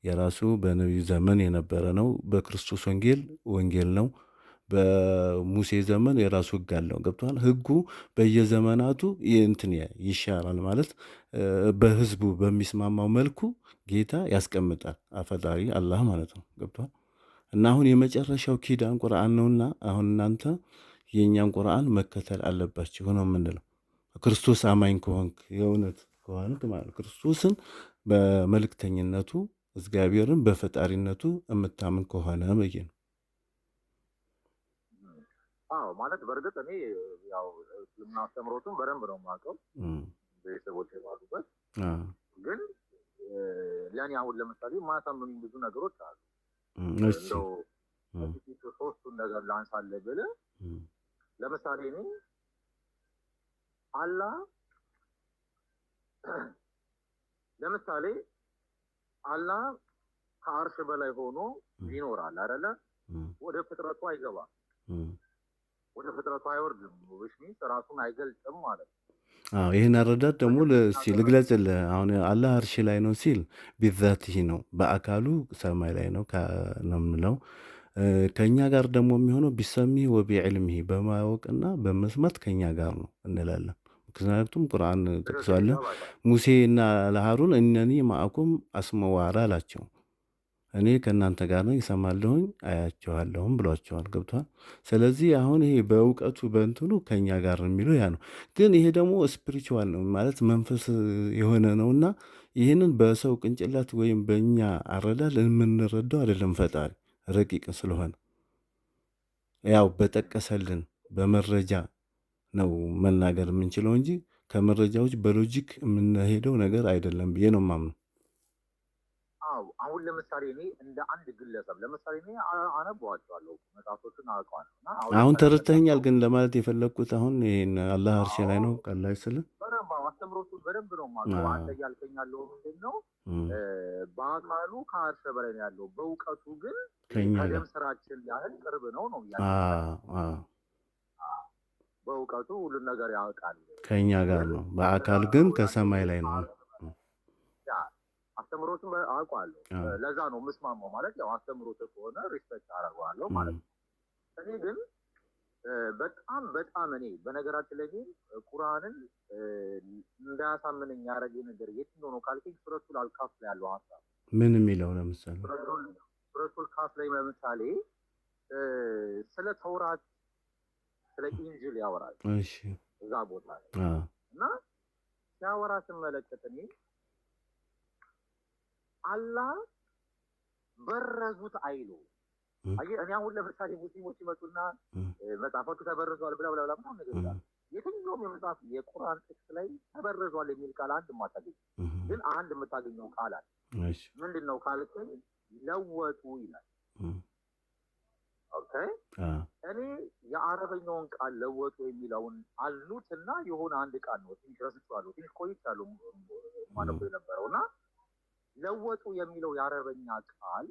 የራሱ በነቢዩ ዘመን የነበረ ነው። በክርስቶስ ወንጌል ነው። በሙሴ ዘመን የራሱ ህግ አለው። ገብቶሃል? ህጉ በየዘመናቱ እንትን ይሻራል ማለት በህዝቡ በሚስማማው መልኩ ጌታ ያስቀምጣል። አፈጣሪ አላህ ማለት ነው። ገብቶሃል? እና አሁን የመጨረሻው ኪዳን ቁርአን ነውና አሁን እናንተ የእኛን ቁርአን መከተል አለባችሁ ነው የምንለው። ክርስቶስ አማኝ ከሆንክ የእውነት ከሆንክ ማለት ክርስቶስን በመልእክተኝነቱ እግዚአብሔርን በፈጣሪነቱ የምታምን ከሆነ ብዬ ነው። አዎ ማለት በእርግጥ እኔ ያው የምናስተምሮትን በደንብ ነው የማውቀው፣ ቤተሰቦች ባሉበት። ግን ለእኔ አሁን ለምሳሌ ማሳመኑኝ ብዙ ነገሮች አሉ። እንደው ሶስቱን ነገር ላንሳለ ብለህ ለምሳሌ እኔ አላህ ለምሳሌ አላህ ከአርሽ በላይ ሆኖ ይኖራል አይደለ? ወደ ፍጥረቱ አይገባም፣ ወደ ፍጥረቱ አይወርድም። ወይስ ራሱን አይገልጽም ማለት ነው። አዎ ይህን አረዳድ ደግሞ ልግለጽልህ። አሁን አላህ አርሽ ላይ ነው ሲል ቢዛቲህ ነው፣ በአካሉ ሰማይ ላይ ነው የምለው። ከኛ ጋር ደግሞ የሚሆነው ቢሰሚ ወቢዕልምህ በማወቅና በመስማት ከኛ ጋር ነው እንላለን። ምክንያቱም ቁርአን ጠቅሷል። ሙሴ እና ለሃሩን እነኒ ማዕኩም አስመዋራ አላቸው። እኔ ከእናንተ ጋር ነኝ፣ እሰማለሁኝ፣ አያቸዋለሁም ብሏቸዋል። ገብቷል። ስለዚህ አሁን ይሄ በእውቀቱ በእንትኑ ከኛ ጋር ነው የሚለው ያ ነው። ግን ይሄ ደግሞ ስፒሪቹዋል ነው ማለት መንፈስ የሆነ ነውና ይህንን በሰው ቅንጭላት ወይም በእኛ አረዳድ የምንረዳው አይደለም። ፈጣሪ ረቂቅ ስለሆነ ያው በጠቀሰልን በመረጃ ነው መናገር የምንችለው እንጂ ከመረጃዎች በሎጂክ የምንሄደው ነገር አይደለም ብዬ ነው የማምነው። አዎ አሁን ለምሳሌ እኔ እንደ አንድ ግለሰብ ለምሳሌ እኔ አነበዋቸዋለሁ መጽሐፎችን አውቀዋለሁ እና አሁን ተረድተኸኛል። ግን ለማለት የፈለግኩት አሁን ይሄን አላህ እርሼ ላይ ነው ቀላይ ስል በደንብ አስተምሮቱን በደንብ ነው የማውቀው። አንተ እያልከኝ ያለው ምንድን ነው? በአካሉ ከአርሸ በላይ ነው ያለው፣ በእውቀቱ ግን ከደም ስራችን ያህል ቅርብ ነው ነው በእውቀቱ ሁሉን ነገር ያውቃል፣ ከኛ ጋር ነው። በአካል ግን ከሰማይ ላይ ነው። አስተምሮቱን አውቀዋለሁ። ለዛ ነው የምስማማው። ማለት ያው አስተምሮት ከሆነ ሪስፔክት አደርገዋለሁ ማለት ነው። እኔ ግን በጣም እኔ በነገራችን ላይ ቁርአንን እንዳያሳምነኝ ያደረገኝ ነገር የትኛው ነው ካልከኝ ሱረቱል አልካፍ ላይ ያለው ሀሳብ ምን የሚለው ለምሳሌ ሱረቱል ካፍ ላይ ለምሳሌ ስለ ተውራት ስለ ኢንጅል ያወራል። እሺ እዛ ቦታ ላይ እና ሲያወራ ስመለከት እኔ አላህ በረዙት አይሉ እኔ አሁን ለምሳሌ ሙስሊሞች ይመጡና መጽሐፋችሁ ተበርዟል ብላ ብላ ምናምን ነገር ይላል። የትኛውም የመጽሐፍ የቁርአን ጥቅስ ላይ ተበርዟል የሚል ቃል አንድ የማታገኝ ግን አንድ የምታገኘው ቃል አለ። ምንድን ነው ካልከኝ ለወጡ ይላል። ኦኬ እኔ የአረበኛውን ቃል ለወጡ የሚለውን አሉት እና የሆነ አንድ ቃል ነው ትንሽ ረስቼዋለሁ፣ ትንሽ ቆይቻለሁ ማለት የነበረው እና ለወጡ የሚለው የአረበኛ ቃል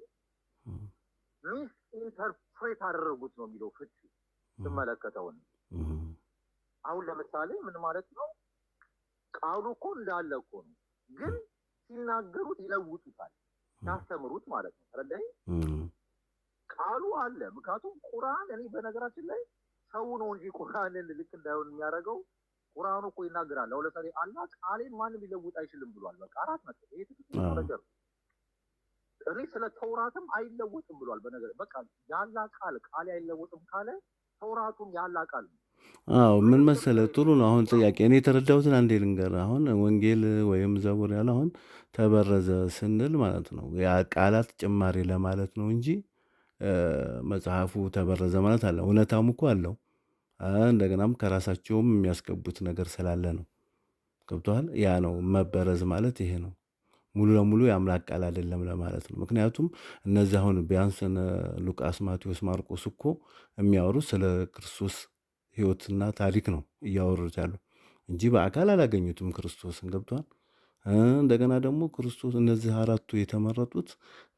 ሚስ ኢንተርፕሬት አደረጉት ነው የሚለው ፍቺ ስመለከተውን። አሁን ለምሳሌ ምን ማለት ነው? ቃሉ እኮ እንዳለ እኮ ነው፣ ግን ሲናገሩት ይለውጡታል፣ ሲያስተምሩት ማለት ነው። ተረዳኝ? ቃሉ አለ። ምክንያቱም ቁርአን እኔ በነገራችን ላይ ሰው ነው እንጂ ቁርአንን ልክ እንዳይሆን የሚያደርገው ቁርአኑ እኮ ይናገራል። አሁን ለምሳሌ አላህ ቃሌን ማንም ሊለውጥ አይችልም ብሏል። በቃ 4 ነጥብ። ይሄ ትክክል ነገር እኔ ስለ ተውራትም አይለወጥም ብሏል። በነገር በቃ ያላ ቃል አይለወጥም ካለ ተውራቱም ያላ ቃል ነው። አዎ ምን መሰለህ፣ ጥሩ ነው። አሁን ጥያቄ እኔ የተረዳሁትን አንዴ ልንገርህ። አሁን ወንጌል ወይም ዘቡር ያለ አሁን ተበረዘ ስንል ማለት ነው ያ ቃላት ጭማሪ ለማለት ነው እንጂ መጽሐፉ ተበረዘ ማለት አለ። እውነታም እኮ አለው። እንደገናም ከራሳቸውም የሚያስገቡት ነገር ስላለ ነው። ገብቶሃል? ያ ነው መበረዝ ማለት ይሄ ነው። ሙሉ ለሙሉ የአምላክ ቃል አይደለም ለማለት ነው። ምክንያቱም እነዚህ አሁን ቢያንስ ሉቃስ፣ ማቴዎስ፣ ማርቆስ እኮ የሚያወሩት ስለ ክርስቶስ ሕይወትና ታሪክ ነው እያወሩት ያሉ እንጂ በአካል አላገኙትም ክርስቶስን። ገብቷል? እንደገና ደግሞ ክርስቶስ እነዚህ 4ቱ የተመረጡት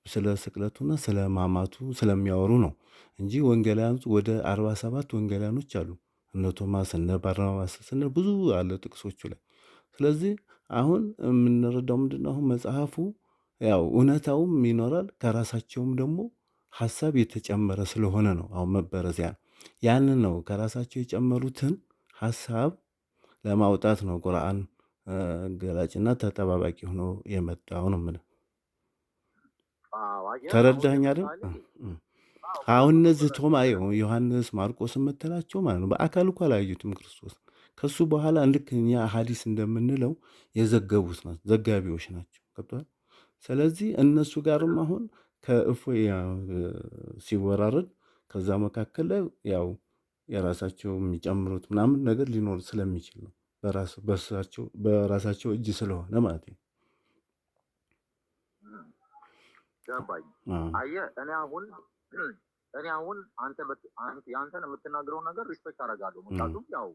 ስለ ስቅለቱና ስለ ማማቱ ስለሚያወሩ ነው እንጂ ወንጌላውያኖች ወደ 47 ወንጌላውያኖች አሉ። እነ ቶማስ እነ ባርናባስ ስንል ብዙ አለ ጥቅሶቹ ላይ። ስለዚህ አሁን የምንረዳው ምንድን ነው? አሁን መጽሐፉ ያው እውነታውም ይኖራል፣ ከራሳቸውም ደግሞ ሀሳብ የተጨመረ ስለሆነ ነው። አሁን መበረዝ ያንን ነው ከራሳቸው የጨመሩትን ሀሳብ ለማውጣት ነው ቁርአን ገላጭና ተጠባባቂ ሆኖ የመጣው ነው። ምን ተረዳኸኝ አይደል? አሁን እነዚህ ዮሐንስ፣ ማርቆስ የምትላቸው ማለት ነው በአካል እኮ አላዩትም ክርስቶስ። ከሱ በኋላ ልክ እኛ ሐዲስ እንደምንለው የዘገቡት ናቸው፣ ዘጋቢዎች ናቸው። ገብቶሃል? ስለዚህ እነሱ ጋርም አሁን ከእፎይ ሲወራረድ ከዛ መካከል ላይ ያው የራሳቸው የሚጨምሩት ምናምን ነገር ሊኖር ስለሚችል ነው፣ በራሳቸው እጅ ስለሆነ ማለት ነው። ገባኝ። አየህ እኔ አሁን አንተን የምትናገረውን ነገር ሪስፔክት አደርጋለሁ። ምክንያቱም ያው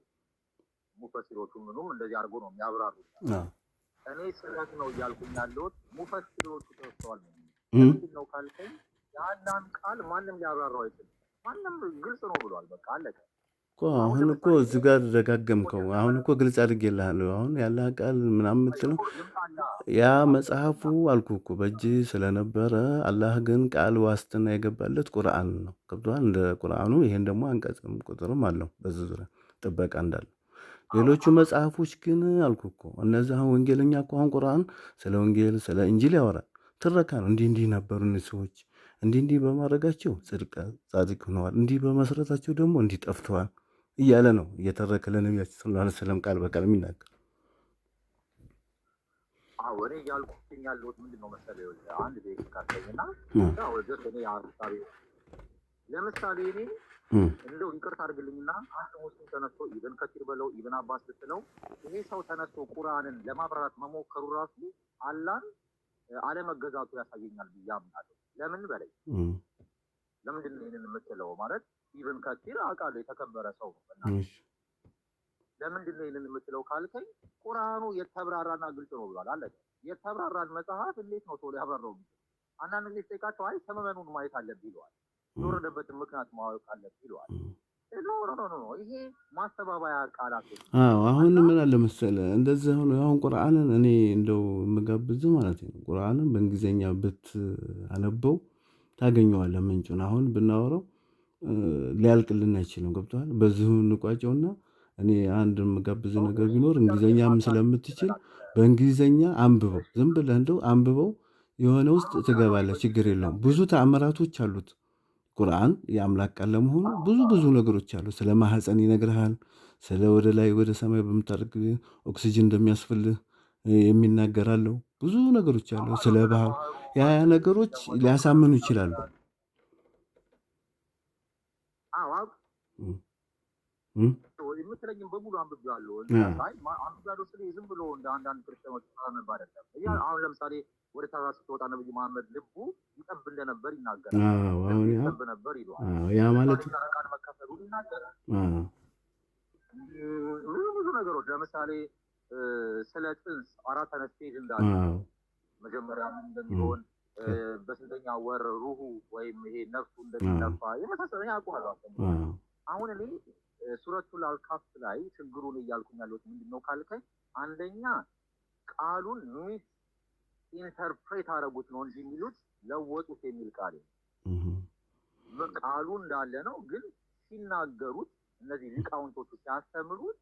ሙፈሲሮቹ ምኑም እንደዚህ አድርጎ ነው የሚያብራሩት። እኔ ስህተት ነው እያልኩኝ ያለሁት ሙፈሲሮቹ ተወስተዋል ነው። ምንድን ነው ካልከኝ የአላህን ቃል ማንም ሊያብራራው አይችልም። ማንም ግልጽ ነው ብሏል። በቃ አለቀ እኮ። አሁን እኮ እዚህ ጋር ደጋገምከው። አሁን እኮ ግልጽ አድርጌልሃለሁ። አሁን ያላህ ቃል ምናምን የምትለው ያ መጽሐፉ አልኩ እኮ በእጅ ስለነበረ አላህ ግን ቃል ዋስትና የገባለት ቁርአን ነው። ገብቶሃል? እንደ ቁርአኑ ይሄን ደግሞ አንቀጽም ቁጥርም አለው በዚህ ዙሪያ ጥበቃ እንዳለ። ሌሎቹ መጽሐፎች ግን አልኩ እኮ እነዚህ አሁን ወንጌለኛ እኮ አሁን ቁርአን ስለ ወንጌል ስለ እንጂል ያወራል። ትረካ ነው። እንዲህ እንዲህ ነበሩ እነዚህ ሰዎች እንዲህ እንዲህ በማድረጋቸው ጻድቅ ሆነዋል፣ እንዲህ በመስረታቸው ደግሞ እንዲህ ጠፍተዋል እያለ ነው እየተረከ ለነቢያችን ሰለላሁ ዐለይሂ ወሰለም ቃል በቃል የሚናገር። እኔ እያልኩኝ ያለሁት ምንድን ነው መሰለህ፣ አንድ ደቂቃ ካለኝና ወደ እኔ ሀሳቤ ለምሳሌ እኔ እንደው ይቅርታ አድርግልኝና አንድ ሙስሊም ተነስቶ ኢብን ከቲር በለው ኢብን አባስ ብትለው ይሄ ሰው ተነስቶ ቁርአንን ለማብራራት መሞከሩ ራሱ አላህን አለመገዛቱ ያሳየኛል ብዬ አምናለሁ። ለምን በላይ ለምንድን ነው ይህንን የምትለው? ማለት ኢብን ከቲር አውቃለሁ የተከበረ ሰው ነው። ለምንድን ነው ይህንን የምትለው ካልከኝ ቁርአኑ የተብራራና ግልጽ ነው ብሏል። አለ የተብራራን መጽሐፍ እንዴት ነው ሰው ሊያብራራው? አንዳንድ ጊዜ ጠይቃቸው አይ ሰመመኑን ማየት አለብህ ይለዋል። የወረደበትን ምክንያት ማወቅ አለብህ ይለዋል። ኖ ይሄ ማስተባበያ ቃላት። አሁን ምን አለ መሰለህ እንደዚህ ሆኖ አሁን ቁርአንን እኔ እንደው የምጋብዝ ማለት ነው ቁርአንን በእንግሊዝኛ ብታነበው ታገኘዋለህ ምንጩን። አሁን ብናወራው ሊያልቅልን አይችልም። ገብቶሃል? በዚሁ እንቋጨውና እኔ አንድ የምጋብዝ ነገር ቢኖር እንግሊዝኛም ስለምትችል በእንግሊዝኛ አንብበው፣ ዝም ብለህ እንደው አንብበው የሆነ ውስጥ ትገባለህ። ችግር የለውም። ብዙ ተአምራቶች አሉት ቁርአን የአምላክ ቃል ለመሆኑ ብዙ ነገሮች አሉ። ስለ ማህፀን ይነግርሃል። ስለ ወደ ላይ ወደ ሰማይ በምታደርግ ኦክሲጅን እንደሚያስፈልህ የሚናገራለው ብዙ ነገሮች አሉ። ስለ ባህር ያ ነገሮች ሊያሳምኑ ይችላሉ። የምትለኝም በሙሉ አንብቤዋለሁ። አንብቤዋለሁ ስለ ዝም ብሎ እንደ አንዳንድ ክርስቲያኖች ነበር አይደለም። አሁን ለምሳሌ ወደ ተራራ ስትወጣ ነብዩ መሐመድ ልቡ ይጠብ እንደነበር ይናገራል። ይጠብ ነበር ይለዋል። ያ ማለት ቃል መካፈሉን ይናገራል። ብዙ ነገሮች ለምሳሌ ስለ ጽንስ 4 አይነት ስቴጅ እንዳለ መጀመሪያ ምን እንደሚሆን በስንተኛ ወር ሩሁ ወይም ይሄ ነፍሱ እንደሚነፋ የመሳሰለ ያውቀዋል። አሁን እኔ ሱረቱል አልካፍ ላይ ችግሩን እያልኩኝ ያለሁት ምንድነው ካልከኝ አንደኛ ቃሉን ሚስ ኢንተርፕሬት አደረጉት ነው እንጂ የሚሉት ለወጡት የሚል ቃል ቃሉ እንዳለ ነው፣ ግን ሲናገሩት እነዚህ ሊቃውንቶቹ ሲያስተምሩት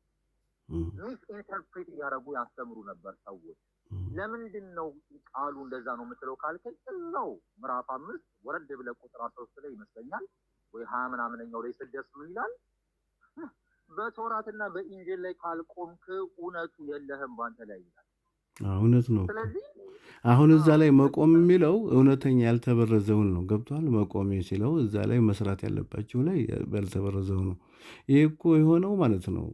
ሚስ ኢንተርፕሬት እያደረጉ ያስተምሩ ነበር ሰዎች። ለምንድን ነው ቃሉ እንደዛ ነው የምትለው ካልከኝ እዛው ምዕራፍ 5 ወረድ ብለህ ቁጥር 13 ላይ ይመስለኛል ወይ 20 ምናምነኛው ላይ ስደርስ ምን ይላል? በቶራትና በኢንጂል ላይ ካልቆምክ እውነቱ የለህም ባንተ ላይ ይላል። እውነት ነው። አሁን እዛ ላይ መቆም የሚለው እውነተኛ ያልተበረዘውን ነው። ገብቷል? መቆም ሲለው እዛ ላይ መስራት ያለባቸው ላይ ያልተበረዘው ነው። ይሄ እኮ የሆነው ማለት ነው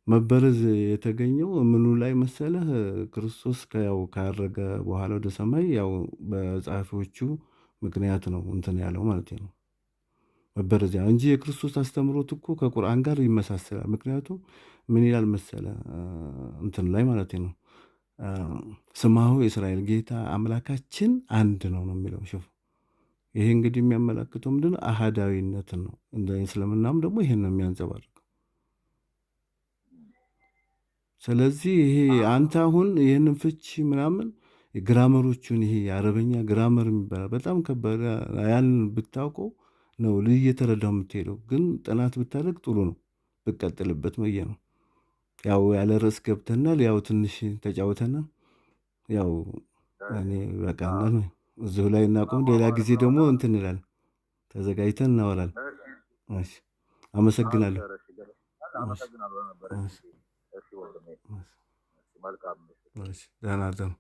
መበረዝ የተገኘው ምኑ ላይ መሰለህ? ክርስቶስ ያው ካረገ በኋላ ወደ ሰማይ ያው በጸሐፊዎቹ ምክንያት ነው እንትን ያለው ማለት ነው መበረዝ እንጂ የክርስቶስ አስተምሮት እኮ ከቁርአን ጋር ይመሳሰላል። ምክንያቱም ምን ይላል መሰለ እንትን ላይ ማለት ነው ስማሁ የእስራኤል ጌታ አምላካችን አንድ ነው ነው የሚለው። ሽፉ ይሄ እንግዲህ የሚያመላክተው ምንድነው? አሃዳዊነትን ነው። እንደ እስልምናም ደግሞ ይሄን ነው የሚያንጸባርቀው። ስለዚህ ይሄ አንተ አሁን ይህንን ፍቺ ምናምን ግራመሮቹን ይሄ የአረበኛ ግራመር የሚባለው በጣም ከባድ ያን ብታውቀው ነው ልጅ እየተረዳው የምትሄደው። ግን ጥናት ብታደርግ ጥሩ ነው ብቀጥልበት መየ ነው። ያው ያለ ርዕስ ገብተናል። ያው ትንሽ ተጫውተናል። ያው እኔ በቃናል ነው እዚሁ ላይ እናቆም። ሌላ ጊዜ ደግሞ እንትን እንላለን፣ ተዘጋጅተን እናወራለን። እሺ፣ አመሰግናለሁ። ደህና ደሩ።